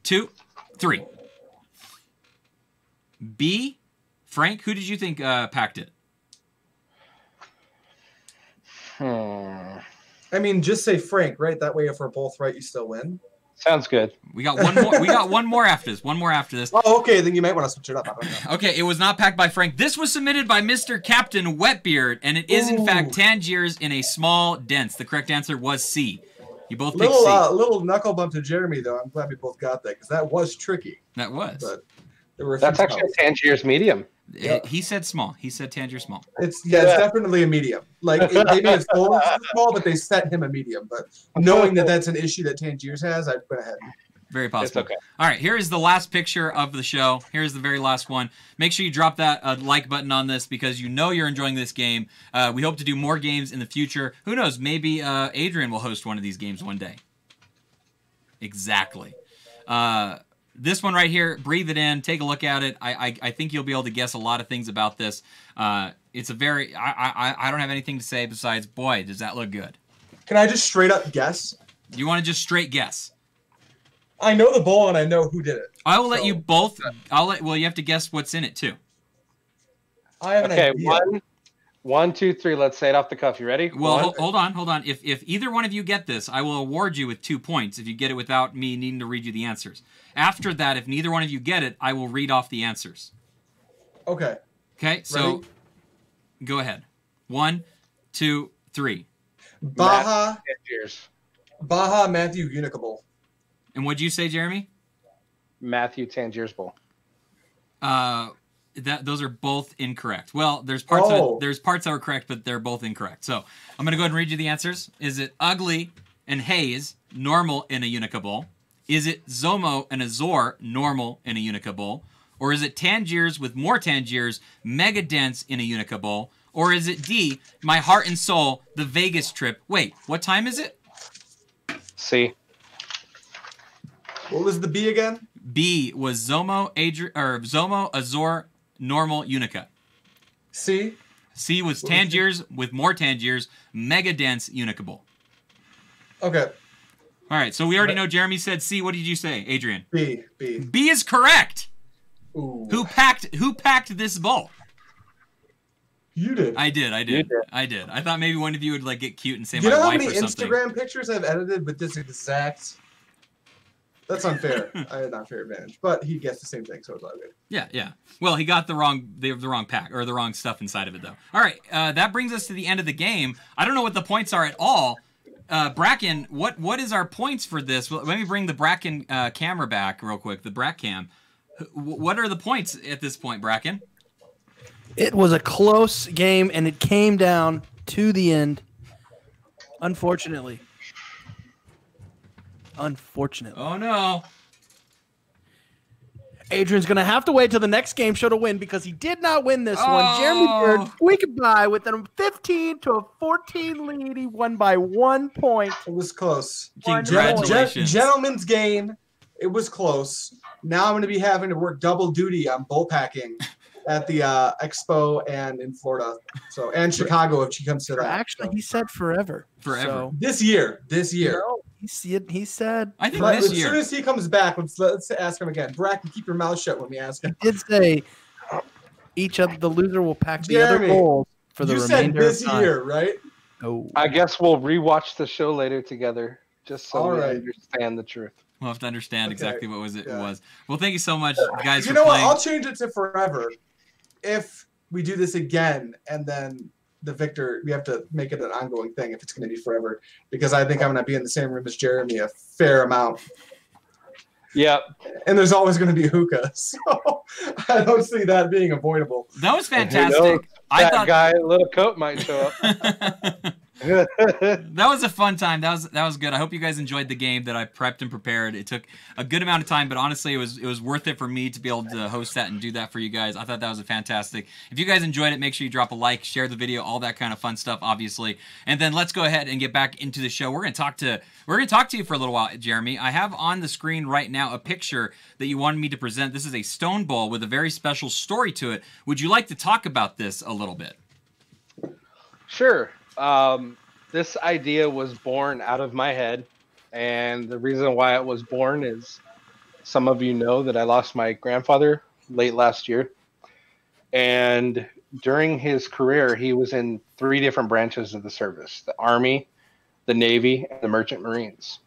Speaker 1: 2, 3. B, Frank, who did you think packed it?
Speaker 2: I mean, just say Frank, right? That way, if we're both right, you still win.
Speaker 3: Sounds good.
Speaker 1: We got one more. We got one more after this. One more after this.
Speaker 2: Oh, okay. Then you might want to switch it up. I don't know.
Speaker 1: Okay, it was not packed by Frank. This was submitted by Mr. Captain Wetbeard, and it is in fact Tangiers in a small dense. The correct answer was C. You both picked C.
Speaker 2: Little knuckle bump to Jeremy, though. I'm glad we both got that because that was tricky.
Speaker 1: That was.
Speaker 2: But there were
Speaker 3: That's actually a Tangiers medium.
Speaker 1: Yeah. He said small. He said Tangier small.
Speaker 2: It's definitely a medium. Like they may have told him small, but they set him a medium. But knowing that that's an issue that Tangiers has, I went ahead.
Speaker 1: Very possible.
Speaker 3: It's okay.
Speaker 1: All right, here is the last picture of the show. Here's the very last one. Make sure you drop that like button on this because you know you're enjoying this game. We hope to do more games in the future. Who knows? Maybe Adrian will host one of these games one day. Exactly. This one right here, breathe it in, take a look at it. I think you'll be able to guess a lot of things about this. It's a very, I don't have anything to say besides, boy, does that look good.
Speaker 2: Can I just straight up guess?
Speaker 1: You want to just straight guess?
Speaker 2: I know the bowl and I know who did it.
Speaker 1: I will let you both, well, you have to guess what's in it too.
Speaker 2: I have an idea.
Speaker 3: One, two, three. Let's say it off the cuff. You ready?
Speaker 1: Well, hold on. If either one of you get this, I will award you with 2 points if you get it without me needing to read you the answers. After that, if neither one of you get it, I will read off the answers.
Speaker 2: Okay.
Speaker 1: Okay, so
Speaker 2: ready?
Speaker 1: Go ahead. 1, 2, 3.
Speaker 2: Baja
Speaker 3: Tangiers.
Speaker 2: Matthew Unica Bowl.
Speaker 1: And what'd you say, Jeremy?
Speaker 3: Matthew Tangiers Bowl.
Speaker 1: Those are both incorrect. Well, there's parts that were correct, but they're both incorrect. So I'm going to go ahead and read you the answers. Is it Ugly and Haze, normal in a Unica Bowl? Is it Zomo and Azor normal in a Unica bowl? Or is it Tangiers with more Tangiers, mega dense in a Unica bowl? Or is it D, my heart and soul, the Vegas trip? Wait, what time is it?
Speaker 3: C.
Speaker 2: What was the B again?
Speaker 1: B was Zomo, Azor, normal Unica.
Speaker 2: C.
Speaker 1: C was Tangiers with more Tangiers, mega dense Unica bowl.
Speaker 2: Okay.
Speaker 1: All right, so we already know Jeremy said C. What did you say, Adrian?
Speaker 2: B.
Speaker 1: B is correct.
Speaker 2: Ooh.
Speaker 1: Who packed this bowl?
Speaker 2: You did.
Speaker 1: I did. I thought maybe one of you would like get cute and say
Speaker 2: Do you
Speaker 1: my
Speaker 2: know how
Speaker 1: wife
Speaker 2: many
Speaker 1: or something.
Speaker 2: Instagram pictures I've edited with this exact? That's unfair. I had not fair advantage, but he gets the same thing, so it's all good.
Speaker 1: Yeah. Well, he got the wrong pack or the wrong stuff inside of it though. All right, that brings us to the end of the game. I don't know what the points are at all. Bracken, what is our points for this? Well, let me bring the Bracken camera back real quick. The Brack cam. What are the points at this point, Bracken?
Speaker 4: It was a close game, and it came down to the end. Unfortunately.
Speaker 1: Oh no.
Speaker 4: Adrian's going to have to wait till the next game show to win because he did not win this one. Jeremy Byrd squeaked by with a 15-14 lead. He won by 1 point.
Speaker 2: It was close.
Speaker 1: Congratulations.
Speaker 2: Gentleman's gain. It was close. Now I'm going to be having to work double duty on bull packing at the Expo and in Florida. And Chicago if she comes to that.
Speaker 4: Actually, he said forever.
Speaker 1: Forever.
Speaker 4: So,
Speaker 2: This year.
Speaker 4: no, he said.
Speaker 1: I think
Speaker 2: But
Speaker 1: this
Speaker 2: as
Speaker 1: year.
Speaker 2: soon as he comes back, let's ask him again. Bracken, keep your mouth shut when we ask him.
Speaker 4: He did say the loser will pack the
Speaker 2: Jeremy,
Speaker 4: other goals for the
Speaker 2: You said
Speaker 4: remainder
Speaker 2: this
Speaker 4: of time.
Speaker 2: year, right?
Speaker 4: Oh.
Speaker 3: I guess we'll rewatch the show later together, just so
Speaker 2: All
Speaker 3: we
Speaker 2: right.
Speaker 3: understand the truth.
Speaker 1: We'll have to understand exactly what it
Speaker 2: Yeah.
Speaker 1: was. Well, thank you so much, guys,
Speaker 2: You
Speaker 1: for
Speaker 2: know what?
Speaker 1: playing.
Speaker 2: I'll change it to forever if we do this again, and then the victor, we have to make it an ongoing thing if it's going to be forever, because I think I'm going to be in the same room as Jeremy a fair amount.
Speaker 3: Yeah,
Speaker 2: And there's always going to be hookah, so I don't see that being avoidable.
Speaker 1: That was
Speaker 3: Who knows?
Speaker 1: fantastic. I
Speaker 3: that
Speaker 1: thought
Speaker 3: guy, little coat, might show up.
Speaker 1: that was a fun time. That was good. I hope you guys enjoyed the game that I prepped and prepared. It took a good amount of time, but honestly, it was worth it for me to be able to host that and do that for you guys. I thought that was a fantastic. If you guys enjoyed it, make sure you drop a like, share the video, all that kind of fun stuff, obviously. And then let's go ahead and get back into the show. We're gonna talk to you for a little while, Jeremy. I have on the screen right now a picture that you wanted me to present. This is a stone bowl with a very special story to it. Would you like to talk about this a little bit?
Speaker 3: Sure. This idea was born out of my head, and the reason why it was born is some of you know that I lost my grandfather late last year, and during his career, he was in 3 different branches of the service: the Army, the Navy, and the Merchant Marines.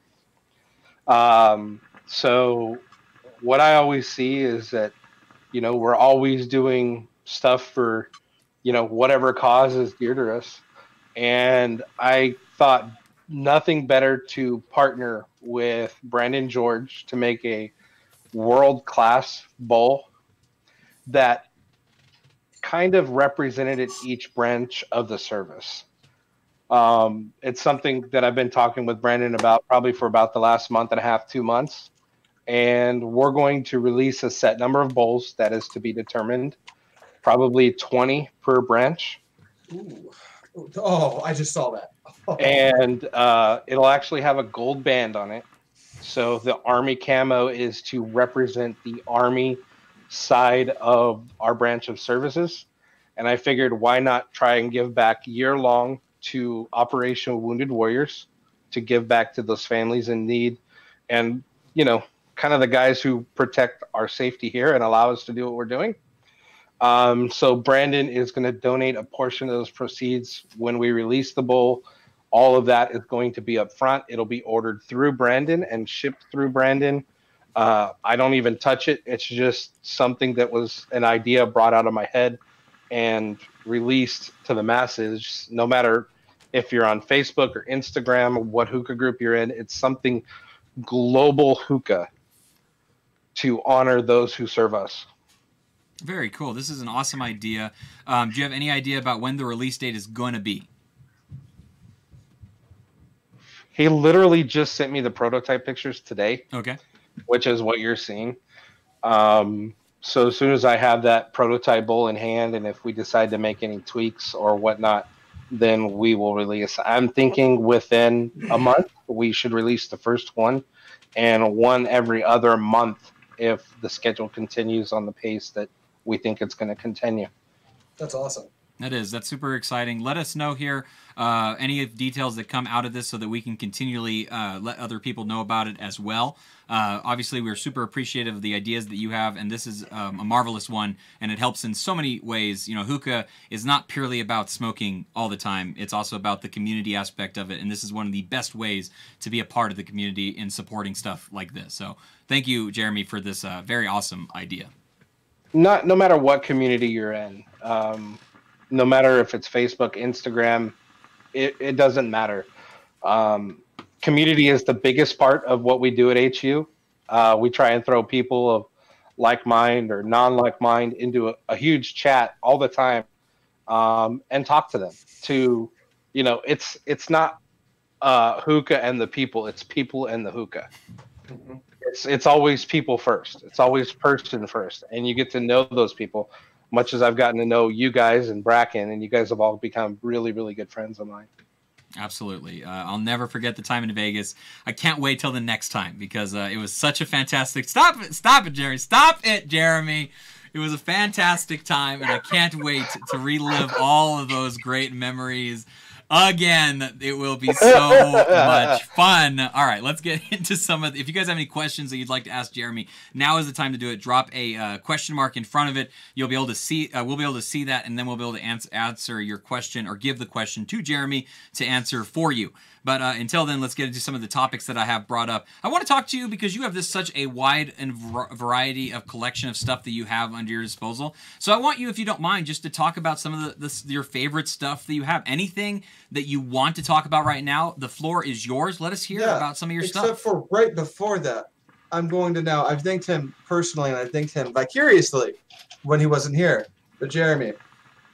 Speaker 3: So what I always see is that, we're always doing stuff for, whatever cause is dear to us. And I thought nothing better to partner with Brandon George to make a world-class bowl that kind of represented each branch of the service. It's something that I've been talking with Brandon about probably for about the last month and a half, 2 months. And we're going to release a set number of bowls that is to be determined, probably 20 per branch.
Speaker 2: Ooh. Oh, I just saw that. Oh.
Speaker 3: And it'll actually have a gold band on it. So the Army camo is to represent the Army side of our branch of services. And I figured, why not try and give back year-long to Operation Wounded Warriors, to give back to those families in need, and, kind of the guys who protect our safety here and allow us to do what we're doing. So Brandon is going to donate a portion of those proceeds when we release the bowl. All of that is going to be up front. It'll be ordered through Brandon and shipped through Brandon. I don't even touch it. It's just something that was an idea brought out of my head and released to the masses. No matter if you're on Facebook or Instagram, what hookah group you're in, it's something global hookah to honor those who serve us.
Speaker 1: Very cool. This is an awesome idea. Do you have any idea about when the release date is going to be?
Speaker 3: He literally just sent me the prototype pictures today.
Speaker 1: Okay.
Speaker 3: which is what you're seeing. So as soon as I have that prototype bowl in hand, and if we decide to make any tweaks or whatnot, then we will release. I'm thinking within a month we should release the first one, and one every other month if the schedule continues on the pace that we think it's going to continue.
Speaker 2: That's awesome.
Speaker 1: That's super exciting. Let us know here any of the details that come out of this so that we can continually let other people know about it as well. Obviously, we're super appreciative of the ideas that you have, and this is a marvelous one, and it helps in so many ways. You know, hookah is not purely about smoking all the time. It's also about the community aspect of it, and this is one of the best ways to be a part of the community in supporting stuff like this. So thank you, Jeremy, for this very awesome idea.
Speaker 3: No matter what community you're in, no matter if it's Facebook, Instagram, it doesn't matter. Community is the biggest part of what we do at HU. We try and throw people of like mind or non-like mind into a huge chat all the time, and talk to them. It's not hookah and the people; it's people and the hookah. Mm-hmm. It's always people first. It's always person first, and you get to know those people. Much as I've gotten to know you guys and Bracken, and you guys have all become really, really good friends of mine.
Speaker 1: Absolutely. I'll never forget the time in Vegas. I can't wait till the next time because it was such a fantastic... Stop it, Jerry. Stop it, Jeremy. It was a fantastic time, and I can't wait to relive all of those great memories again. It will be so much fun. All right, let's get into some of the... If you guys have any questions that you'd like to ask Jeremy, now is the time to do it. Drop a question mark in front of it. You'll be able to see... we'll be able to see that, and then we'll be able to answer your question or give the question to Jeremy to answer for you. But until then, let's get into some of the topics that I have brought up. I want to talk to you because you have such a wide and variety of collection of stuff that you have under your disposal. So I want you, if you don't mind, just to talk about some of your favorite stuff that you have. Anything that you want to talk about right now, the floor is yours. Let us hear about some of your stuff.
Speaker 2: Except for right before that, I'm going to now. I've thanked him personally, and I thanked him vicariously when he wasn't here. But Jeremy,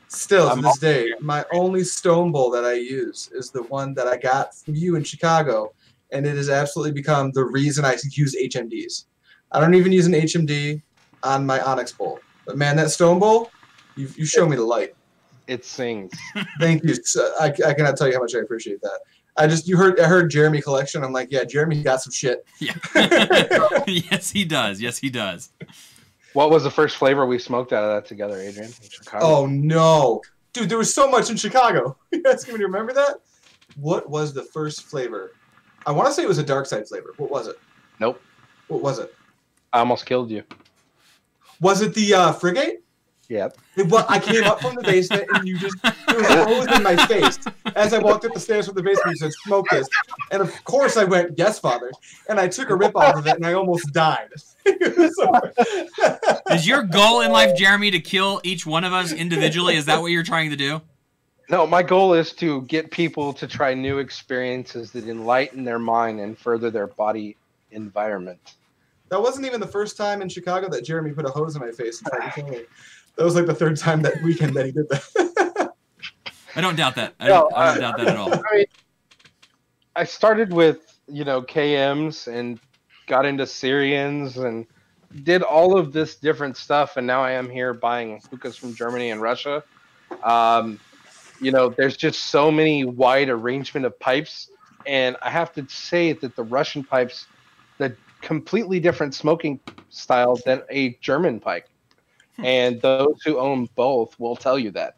Speaker 2: still to this day, my only stone bowl that I use is the one that I got from you in Chicago, and it has absolutely become the reason I use HMDs. I don't even use an HMD on my Onyx bowl. But man, that stone bowl, you show me the light.
Speaker 3: It sings.
Speaker 2: Thank you. I cannot tell you how much I appreciate that. I heard Jeremy collection. I'm like, yeah, Jeremy got some shit.
Speaker 1: Yeah. Yes, he does. Yes, he does.
Speaker 3: What was the first flavor we smoked out of that together, Adrian? In Chicago?
Speaker 2: Oh, no. Dude, there was so much in Chicago. You guys can remember that? What was the first flavor? I want to say it was a dark side flavor. What was it?
Speaker 3: Nope.
Speaker 2: What was it?
Speaker 3: I almost killed you.
Speaker 2: Was it the frigate?
Speaker 3: Yep.
Speaker 2: I came up from the basement and there was a hose in my face. As I walked up the stairs from the basement, you said, smoke this. And of course I went, yes, father. And I took a rip off of it and I almost died.
Speaker 1: Is your goal in life, Jeremy, to kill each one of us individually? Is that what you're trying to do?
Speaker 3: No, my goal is to get people to try new experiences that enlighten their mind and further their body environment.
Speaker 2: That wasn't even the first time in Chicago that Jeremy put a hose in my face and tried to kill me. That was like the third time that weekend that he did that.
Speaker 1: I don't doubt that. I don't doubt that at all.
Speaker 3: I started with, KMs and got into Syrians and did all of this different stuff. And now I am here buying hookahs from Germany and Russia. There's just so many wide arrangement of pipes. And I have to say that the Russian pipes, the completely different smoking style than a German pipe. And those who own both will tell you that.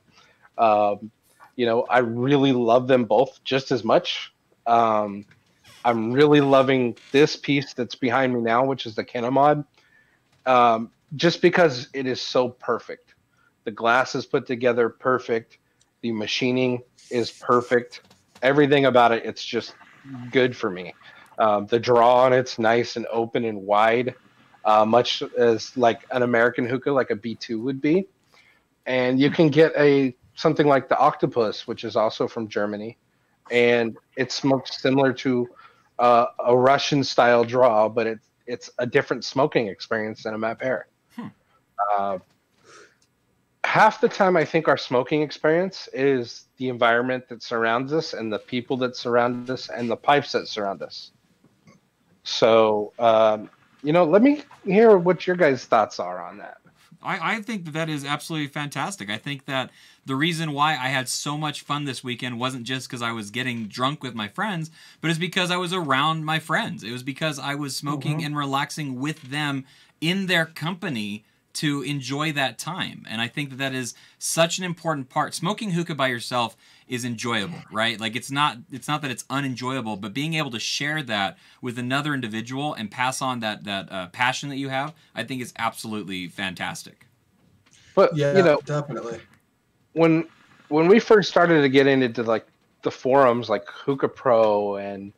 Speaker 3: I really love them both just as much. I'm really loving this piece that's behind me now, which is the Kenamod, just because it is so perfect. The glass is put together perfect. The machining is perfect. Everything about it, it's just good for me. The draw on it's nice and open and wide. Much as like an American hookah, like a B2 would be. And you can get something like the Octopus, which is also from Germany. And it's smoked similar to a Russian style draw, but it's a different smoking experience than a Map Air. Half the time I think our smoking experience is the environment that surrounds us and the people that surround us and the pipes that surround us. So let me hear what your guys' thoughts are on that.
Speaker 1: I think that is absolutely fantastic. I think that the reason why I had so much fun this weekend wasn't just because I was getting drunk with my friends, but it's because I was around my friends. It was because I was smoking and relaxing with them in their company to enjoy that time. And I think that that is such an important part. Smoking hookah by yourself is enjoyable, right? Like it's not that it's unenjoyable, but being able to share that with another individual and pass on that passion that you have, I think is absolutely fantastic.
Speaker 3: But
Speaker 2: Yeah, definitely.
Speaker 3: When we first started to get into like the forums like Hookah Pro and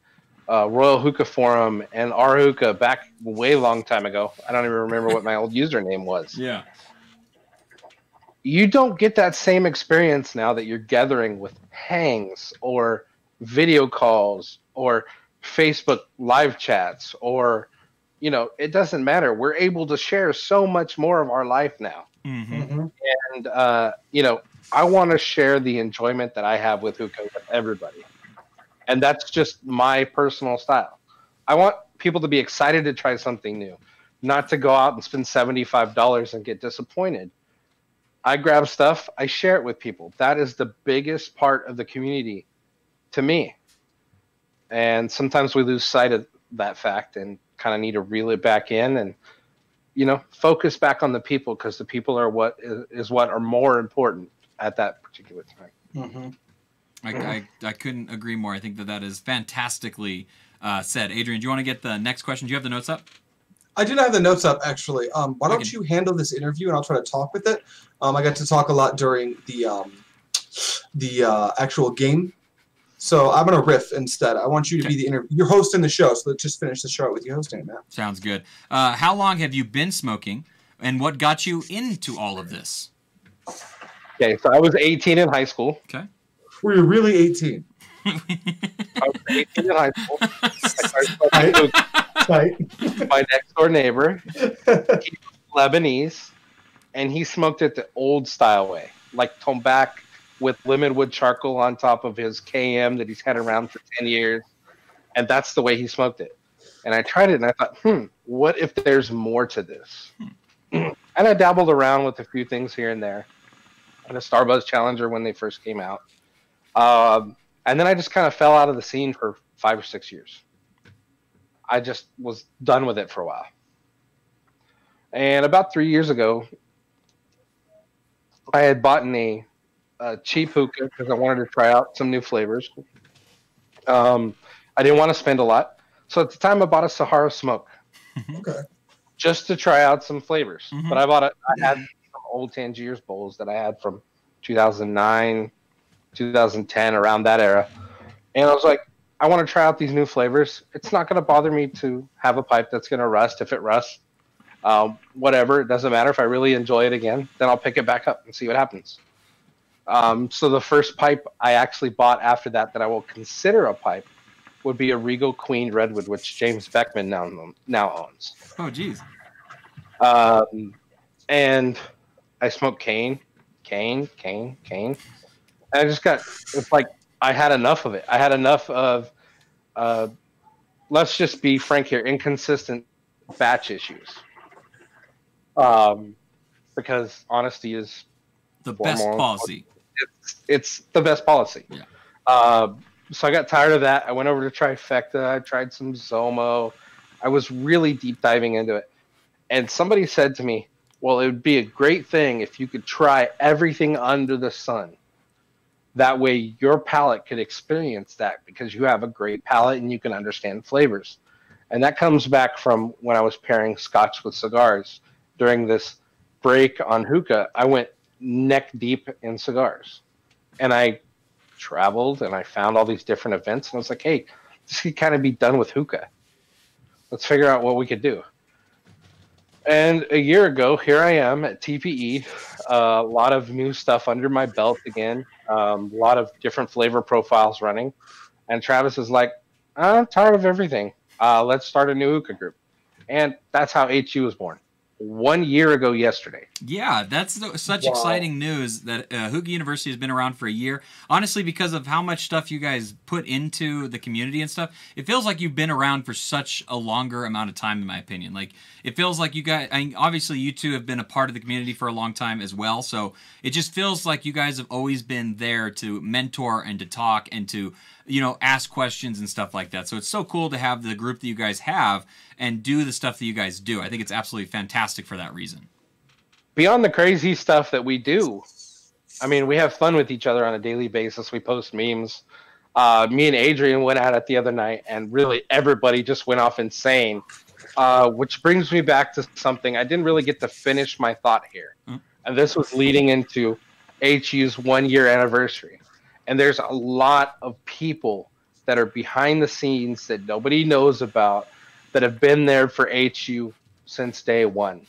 Speaker 3: Royal Hookah Forum and our Hookah back way long time ago. I don't even remember what my old username was.
Speaker 1: Yeah.
Speaker 3: You don't get that same experience now that you're gathering with hangs or video calls or Facebook live chats or, it doesn't matter. We're able to share so much more of our life now.
Speaker 1: Mm-hmm.
Speaker 3: And, I want to share the enjoyment that I have with hookah with everybody. And that's just my personal style. I want people to be excited to try something new, not to go out and spend $75 and get disappointed. I grab stuff, I share it with people. That is the biggest part of the community to me. And sometimes we lose sight of that fact and kind of need to reel it back in and, focus back on the people, because the people are what are more important at that particular time.
Speaker 2: Mm-hmm.
Speaker 1: I couldn't agree more. I think that is fantastically said. Adrian, do you want to get the next question? Do you have the notes up?
Speaker 2: I do not have the notes up, actually. Why don't you handle this interview, and I'll try to talk with it. I got to talk a lot during the actual game, so I'm going to riff instead. I want you to be the interview. You're hosting the show, so let's just finish the show with you hosting it, man.
Speaker 1: Sounds good. How long have you been smoking, and what got you into all of this?
Speaker 3: Okay, so I was 18 in high school.
Speaker 1: Okay.
Speaker 2: Were you really 18?
Speaker 3: I was 18 in high school. I started smoking hookah. My next door neighbor, he was Lebanese, and he smoked it the old style way, like tombak with lemon wood charcoal on top of his KM that he's had around for 10 years. And that's the way he smoked it. And I tried it and I thought, what if there's more to this? And I dabbled around with a few things here and there. And a Starbuzz Challenger when they first came out. And then I just kind of fell out of the scene for 5 or 6 years. I just was done with it for a while. And about 3 years ago, I had bought a cheap hookah because I wanted to try out some new flavors. I didn't want to spend a lot. So at the time, I bought a Sahara Smoke.
Speaker 2: Okay.
Speaker 3: Just to try out some flavors. Mm-hmm. But I had some old Tangiers bowls that I had from 2009, 2010, around that era. And I was like, I want to try out these new flavors. It's not going to bother me to have a pipe that's going to rust. If it rusts, whatever, it doesn't matter. If I really enjoy it again, then I'll pick it back up and see what happens. So the first pipe I actually bought after that I will consider a pipe would be a Regal Queen Redwood, which James Beckman now owns.
Speaker 1: Oh, geez.
Speaker 3: And I smoked cane. And I just it's like I had enough of it. I had enough of, let's just be frank here, inconsistent batch issues. Because honesty is
Speaker 1: the best policy.
Speaker 3: It's the best policy.
Speaker 1: Yeah.
Speaker 3: So I got tired of that. I went over to Trifecta. I tried some Zomo. I was really deep diving into it. And somebody said to me, well, it would be a great thing if you could try everything under the sun. That way your palate could experience that because you have a great palate and you can understand flavors. And that comes back from when I was pairing scotch with cigars. During this break on hookah, I went neck deep in cigars. And I traveled and I found all these different events. And I was like, hey, this could kind of be done with hookah. Let's figure out what we could do. And a year ago, here I am at TPE, a lot of new stuff under my belt again, a lot of different flavor profiles running. And Travis is like, I'm tired of everything. Let's start a new hookah group. And that's how HU was born. 1 year ago yesterday.
Speaker 1: Yeah, that's such exciting news that Hookah University has been around for a year. Honestly, because of how much stuff you guys put into the community and stuff, it feels like you've been around for such a longer amount of time, in my opinion. Like, it feels like you guys, I mean, obviously you two have been a part of the community for a long time as well, so it just feels like you guys have always been there to mentor and to talk and to, you know, ask questions and stuff like that. So it's so cool to have the group that you guys have and do the stuff that you guys do. I think it's absolutely fantastic for that reason.
Speaker 3: Beyond the crazy stuff that we do, I mean, we have fun with each other on a daily basis. We post memes. Me and Adrian went at it the other night, and really everybody just went off insane, which brings me back to something. I didn't really get to finish my thought here. And this was leading into HU's 1 year anniversary. And there's a lot of people that are behind the scenes that nobody knows about that have been there for HU since day one,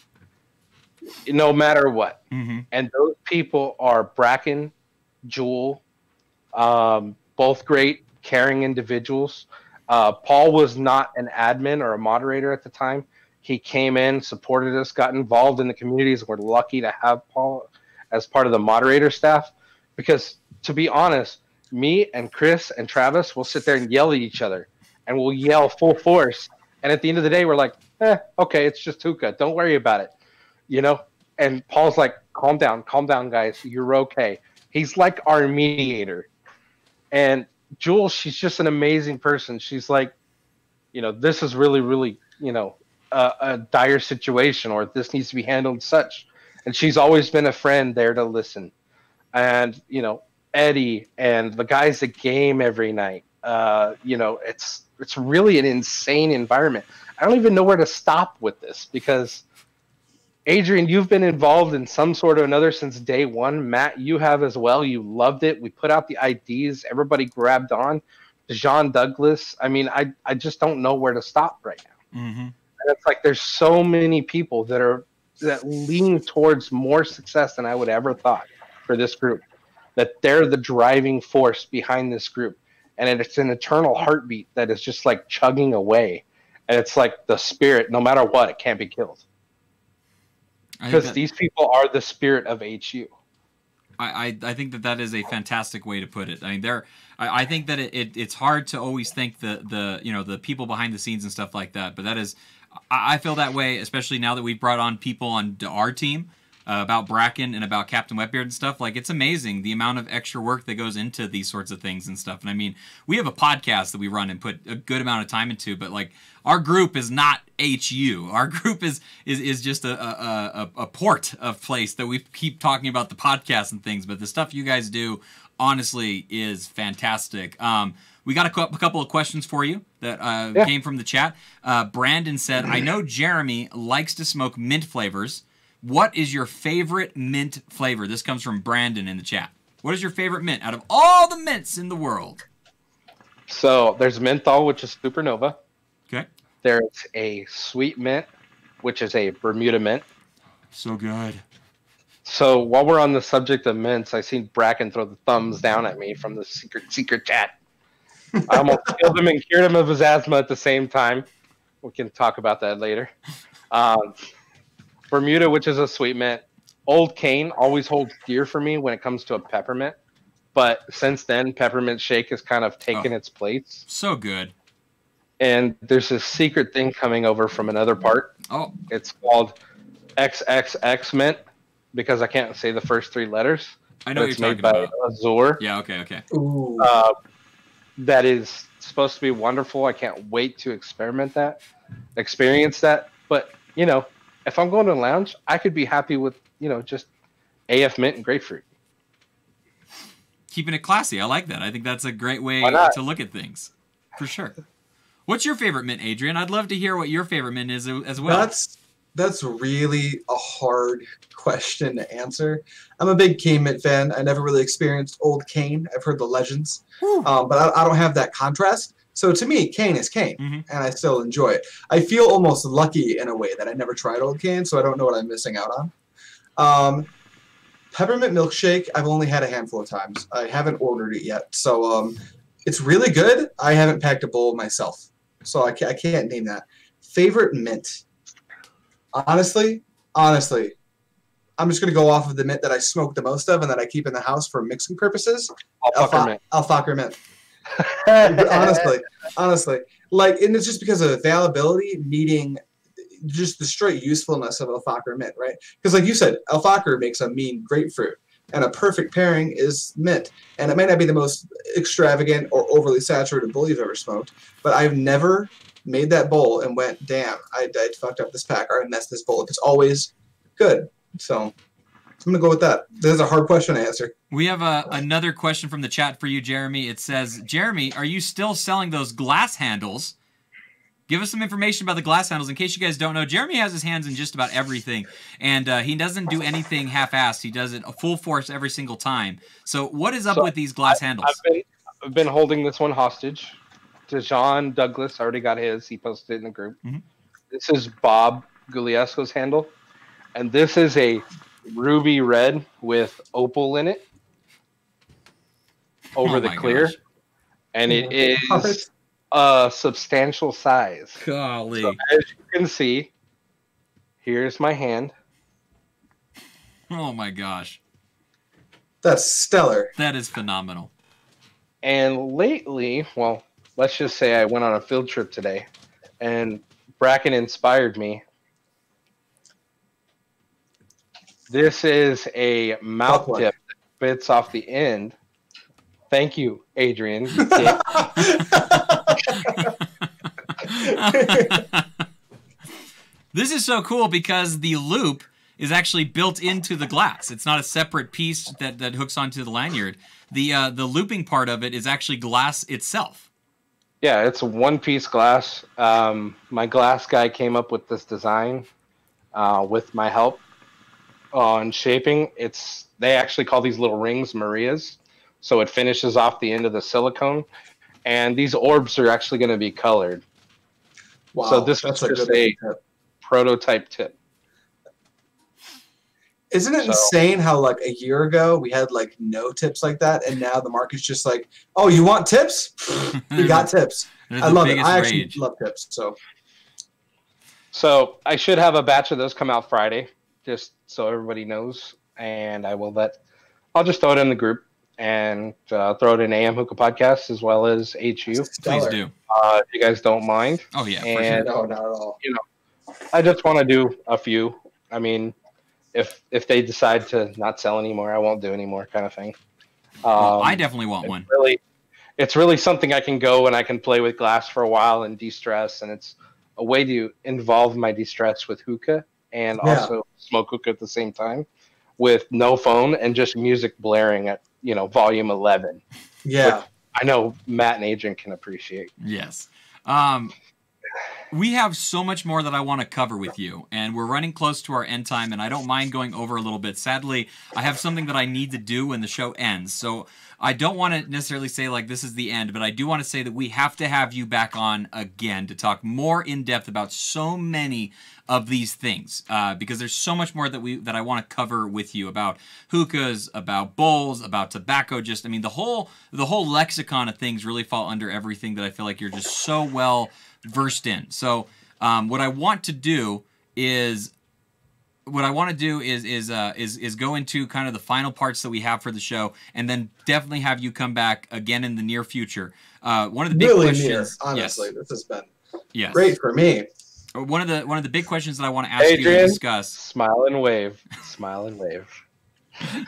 Speaker 3: no matter what. And those people are Bracken, Jewel, both great, caring individuals. Paul was not an admin or a moderator at the time. He came in, supported us, got involved in the communities. We're lucky to have Paul as part of the moderator staff because, to be honest, me and Chris and Travis will sit there and yell at each other, and we'll yell full force. And at the end of the day, we're like, okay, it's just hookah. Don't worry about it, you know? And Paul's like, calm down, guys. You're okay. He's like our mediator. And Jewel, she's just an amazing person. She's like, you know, this is really, really, you know, a dire situation, or this needs to be handled such. And she's always been a friend there to listen. And, you know, Eddie and the guys that game every night, you know, it's really an insane environment. I don't even know where to stop with this because, Adrian, you've been involved in some sort or another since day one. Matt, you have as well. You loved it. We put out the IDs. Everybody grabbed on. John Douglas. I mean, I just don't know where to stop right now. And it's like there's so many people that lean towards more success than I would ever thought for this group, that they're the driving force behind this group. And it's an eternal heartbeat that is just like chugging away. And it's like the spirit, no matter what, it can't be killed. Because these people are the spirit of HU.
Speaker 1: I think that is a fantastic way to put it. I mean, I think that it's hard to always think the you know, the people behind the scenes and stuff like that. But that is, I feel that way, especially now that we've brought on people on our team about Bracken and about Captain Wetbeard and stuff. Like, it's amazing the amount of extra work that goes into these sorts of things and stuff. And I mean, we have a podcast that we run and put a good amount of time into, but like, our group is not HU. Our group is just a port of place that we keep talking about the podcast and things. But the stuff you guys do, honestly, is fantastic. We got a couple of questions for you that came from the chat. Brandon said, I know Jeremy likes to smoke mint flavors. What is your favorite mint flavor? This comes from Brandon in the chat. What is your favorite mint out of all the mints in the world?
Speaker 3: So there's menthol, which is Supernova.
Speaker 1: Okay.
Speaker 3: There's a sweet mint, which is a Bermuda mint.
Speaker 1: So good.
Speaker 3: So while we're on the subject of mints, I seen Bracken throw the thumbs down at me from the secret chat. I almost killed him and cured him of his asthma at the same time. We can talk about that later. Bermuda, which is a sweet mint. Old Cane always holds dear for me when it comes to a peppermint. But since then, Peppermint Shake has kind of taken its place.
Speaker 1: So good.
Speaker 3: And there's this secret thing coming over from another part.
Speaker 1: Oh.
Speaker 3: It's called XXX Mint because I can't say the first three letters.
Speaker 1: I know what
Speaker 3: it's
Speaker 1: you're
Speaker 3: made
Speaker 1: talking
Speaker 3: by
Speaker 1: about.
Speaker 3: Azure.
Speaker 1: Yeah, okay.
Speaker 2: Ooh.
Speaker 3: That is supposed to be wonderful. I can't wait to experience that. But, you know, if I'm going to a lounge, I could be happy with, you know, just AF Mint and grapefruit.
Speaker 1: Keeping it classy. I like that. I think that's a great way to look at things. For sure. What's your favorite mint, Adrian? I'd love to hear what your favorite mint is as well.
Speaker 2: That's really a hard question to answer. I'm a big cane mint fan. I never really experienced Old Cane. I've heard the legends. But I don't have that contrast. So to me, cane is cane, and I still enjoy it. I feel almost lucky in a way that I never tried Old Cane, so I don't know what I'm missing out on. Peppermint milkshake, I've only had a handful of times. I haven't ordered it yet. So it's really good. I haven't packed a bowl myself, so I can't name that. Favorite mint? Honestly, honestly, I'm just going to go off of the mint that I smoke the most of and that I keep in the house for mixing purposes. Alfaker mint. honestly. Like, and it's just because of availability meeting just the straight usefulness of Alfaker mint, right? Because like you said, Alfaker makes a mean grapefruit. And a perfect pairing is mint. And it might not be the most extravagant or overly saturated bowl you've ever smoked, but I've never made that bowl and went, damn, I fucked up this pack or I messed this bowl. It's always good. So I'm going to go with that. This is a hard question to answer.
Speaker 1: We have another question from the chat for you, Jeremy. It says, Jeremy, are you still selling those glass handles? Give us some information about the glass handles. In case you guys don't know, Jeremy has his hands in just about everything, and he doesn't do anything half-assed. He does it a full force every single time. So what is up with these glass handles?
Speaker 3: I've been holding this one hostage. Dejan Douglas already got his. He posted it in the group. Mm-hmm. This is Bob Gugliasco's handle, and this is a ruby red with opal in it over the clear, and it is a substantial size.
Speaker 1: Golly.
Speaker 3: So as you can see, here's my hand.
Speaker 1: Oh my gosh.
Speaker 2: That's stellar.
Speaker 1: That is phenomenal.
Speaker 3: And lately, well, let's just say I went on a field trip today, and Bracken inspired me. This is a mouth tip that bits off the end. Thank you, Adrian.
Speaker 1: This is so cool because the loop is actually built into the glass. It's not a separate piece that hooks onto the lanyard. The looping part of it is actually glass itself.
Speaker 3: Yeah, it's a one-piece glass. My glass guy came up with this design with my help on shaping. They actually call these little rings Marias. So it finishes off the end of the silicone. And these orbs are actually going to be colored.
Speaker 2: Wow,
Speaker 3: so this is just a prototype tip.
Speaker 2: Isn't it insane how like a year ago we had like no tips like that, and now the market's just like, oh, you want tips? We got tips. I love it. I actually love tips.
Speaker 3: So I should have a batch of those come out Friday, just so everybody knows. And I'll just throw it in the group and throw it in AM Hookah Podcast as well as HU.
Speaker 1: Please do.
Speaker 3: If you guys don't mind.
Speaker 1: Oh yeah,
Speaker 3: and,
Speaker 2: for sure. No, not at all.
Speaker 3: I just want to do a few. I mean, if they decide to not sell anymore, I won't do anymore, kind of thing.
Speaker 1: Well, I definitely want one.
Speaker 3: It's really something I can go and I can play with glass for a while and de-stress, and it's a way to involve my de-stress with hookah and also smoke hookah at the same time with no phone and just music blaring at volume 11.
Speaker 2: Yeah,
Speaker 3: I know Matt and Adrian can appreciate.
Speaker 1: Yes. We have so much more that I want to cover with you, and we're running close to our end time, and I don't mind going over a little bit. Sadly, I have something that I need to do when the show ends, so I don't want to necessarily say like this is the end, but I do want to say that we have to have you back on again to talk more in depth about so many of these things, because there's so much more that I want to cover with you about hookahs, about bowls, about tobacco. Just, I mean, the whole lexicon of things really fall under everything that I feel like you're just so well versed in. So what I want to do is go into kind of the final parts that we have for the show, and then definitely have you come back again in the near future. One of the big questions,
Speaker 2: honestly, this has been
Speaker 1: great
Speaker 2: for me.
Speaker 1: One of the big questions that I want to ask you to discuss.
Speaker 3: Smile and wave. Smile and wave.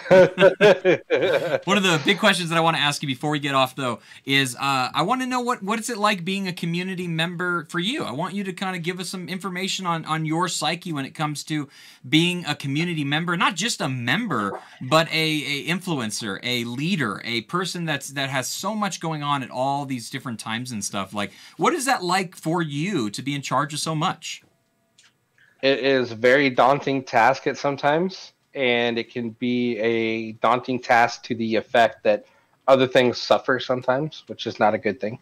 Speaker 1: One of the big questions that I want to ask you before we get off, though, is I want to know what is it like being a community member for you. I want you to kind of give us some information on your psyche when it comes to being a community member, not just a member, but a influencer, a leader, a person that has so much going on at all these different times and stuff. Like, what is that like for you to be in charge of so much?
Speaker 3: It is a very daunting task at sometimes. And it can be a daunting task to the effect that other things suffer sometimes, which is not a good thing.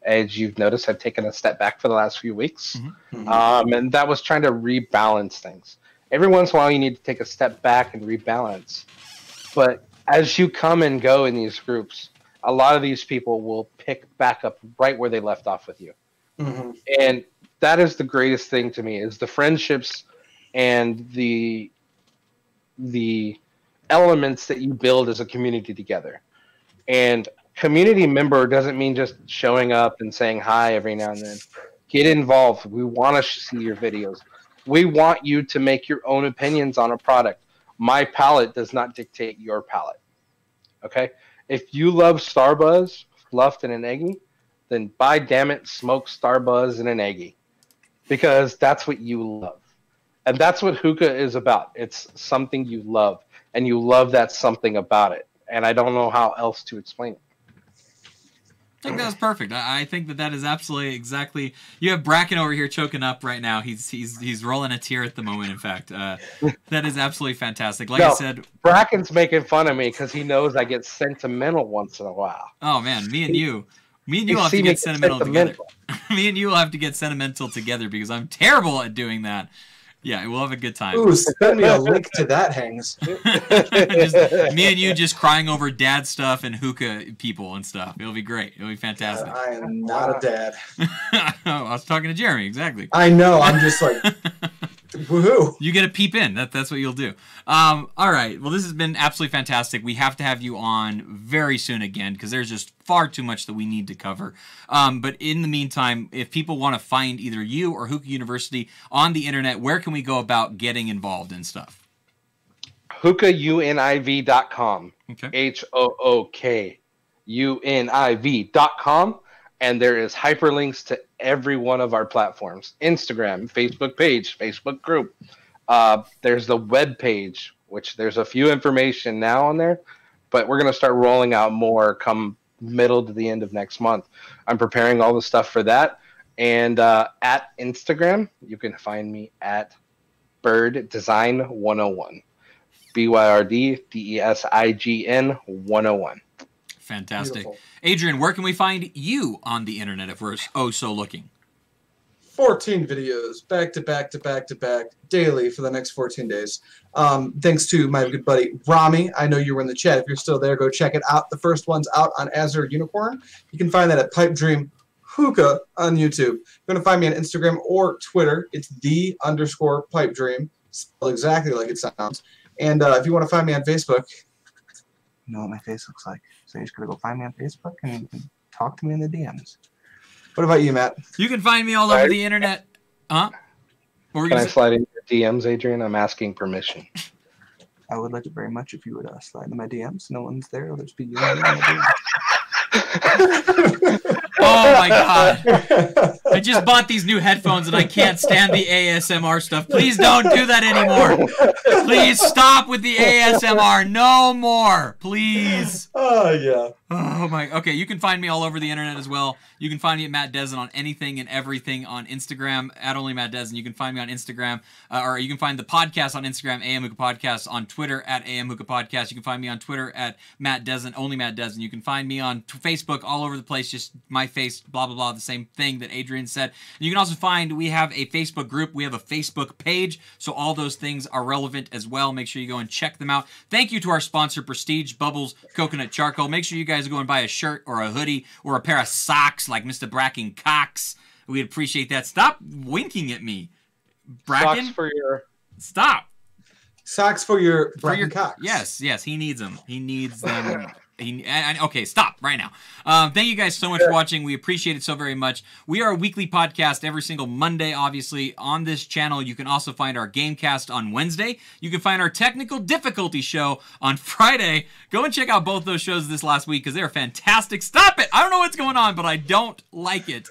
Speaker 3: As you've noticed, I've taken a step back for the last few weeks. Mm-hmm. And that was trying to rebalance things. Every once in a while, you need to take a step back and rebalance. But as you come and go in these groups, a lot of these people will pick back up right where they left off with you. Mm-hmm. And that is the greatest thing to me, is the friendships and the elements that you build as a community together. And community member doesn't mean just showing up and saying hi every now and then. Get involved. We want to see your videos. We want you to make your own opinions on a product. My palate does not dictate your palate. Okay? If you love Starbuzz fluffed in an eggie, then by damn it, smoke Starbuzz in an eggie. Because that's what you love. And that's what hookah is about. It's something you love. And you love that something about it. And I don't know how else to explain it.
Speaker 1: I think that was perfect. I think that is absolutely exactly. You have Bracken over here choking up right now. He's rolling a tear at the moment. In fact, that is absolutely fantastic. Like I said,
Speaker 3: Bracken's making fun of me because he knows I get sentimental once in a while.
Speaker 1: Oh man, me and you will have to get sentimental together. Me and you will have to get sentimental together because I'm terrible at doing that. Yeah, we'll have a good time.
Speaker 2: Ooh, send me a link to that, Hangs.
Speaker 1: Me and you just crying over dad stuff and hookah people and stuff. It'll be great. It'll be fantastic.
Speaker 2: I am not a dad.
Speaker 1: I was talking to Jeremy, exactly.
Speaker 2: I know. I'm just like, woohoo.
Speaker 1: You get a peep in. That's what you'll do. All right. Well, this has been absolutely fantastic. We have to have you on very soon again because there's just far too much that we need to cover. But in the meantime, if people want to find either you or Hookah University on the internet, where can we go about getting involved in stuff?
Speaker 3: HookahUNIV.com.
Speaker 1: Okay.
Speaker 3: HookahUNIV.com. And there is hyperlinks to every one of our platforms. Instagram, Facebook page, Facebook group. There's the web page, which there's a few information now on there, but we're going to start rolling out more come middle to the end of next month. I'm preparing all the stuff for that. And at Instagram, you can find me at Byrd Design 101. BYRDDESIGN 101.
Speaker 1: Fantastic.
Speaker 2: Beautiful.
Speaker 1: Adrian, where can we find you on the internet if we're so looking?
Speaker 2: 14 videos, back to back to back to back, daily for the next 14 days. Thanks to my good buddy, Rami. I know you were in the chat. If you're still there, go check it out. The first one's out on Azure Unicorn. You can find that at Pipe Dream Hookah on YouTube. You're going to find me on Instagram or Twitter. It's _Pipe Dream, spelled exactly like it sounds. And if you want to find me on Facebook,
Speaker 5: You know what my face looks like. So you're just going to go find me on Facebook and talk to me in the DMs.
Speaker 2: what about you, Matt?
Speaker 1: You can find me all over the internet. Huh?
Speaker 3: Can I slide in your DMs, Adrian? I'm asking permission.
Speaker 5: I would like it very much if you would slide into my DMs. No one's there. It'll just be you and me in the DMs.
Speaker 1: Oh my god. I just bought these new headphones and I can't stand the ASMR stuff. Please don't do that anymore. Please stop with the ASMR. No more. Please.
Speaker 2: Oh, yeah.
Speaker 1: Oh my. Okay, you can find me all over the internet as well. You can find me at Matt Dezen on anything and everything on Instagram, at only Matt Dezen. You can find me on Instagram, or you can find the podcast on Instagram, AM Hookah Podcast, on Twitter at AM Hookah Podcast. You can find me on Twitter at Matt Dezen, only Matt Dezen. You can find me on Facebook all over the place, just my face, blah, blah, blah, the same thing that Adrian said. And you can also find we have a Facebook group. We have a Facebook page, so all those things are relevant as well. Make sure you go and check them out. Thank you to our sponsor, Prestige Bubbles Coconut Charcoal. Make sure you guys go and buy a shirt or a hoodie or a pair of socks like Mr. Bracken Cox. We'd appreciate that. Stop winking at me, Bracken.
Speaker 3: Socks for your...
Speaker 1: Stop.
Speaker 2: Socks for your Bracken Cox.
Speaker 1: Yes, he needs them. He needs them. Okay, stop right now. Thank you guys so much for watching. We appreciate it so very much. We are a weekly podcast every single Monday, obviously, on this channel. You can also find our Gamecast on Wednesday. You can find our Technical Difficulty show on Friday. Go and check out both those shows this last week because they're fantastic. Stop it! I don't know what's going on, but I don't like it.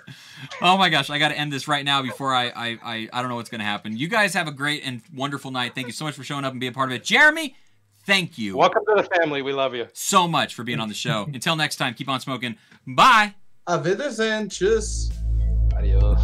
Speaker 1: Oh my gosh, I got to end this right now before I don't know what's going to happen. You guys have a great and wonderful night. Thank you so much for showing up and being a part of it. Jeremy, thank you.
Speaker 3: Welcome to the family. We love you
Speaker 1: so much for being on the show. Until next time, keep on smoking. Bye.
Speaker 2: Auf Wiedersehen. Tschüss.
Speaker 3: Adios.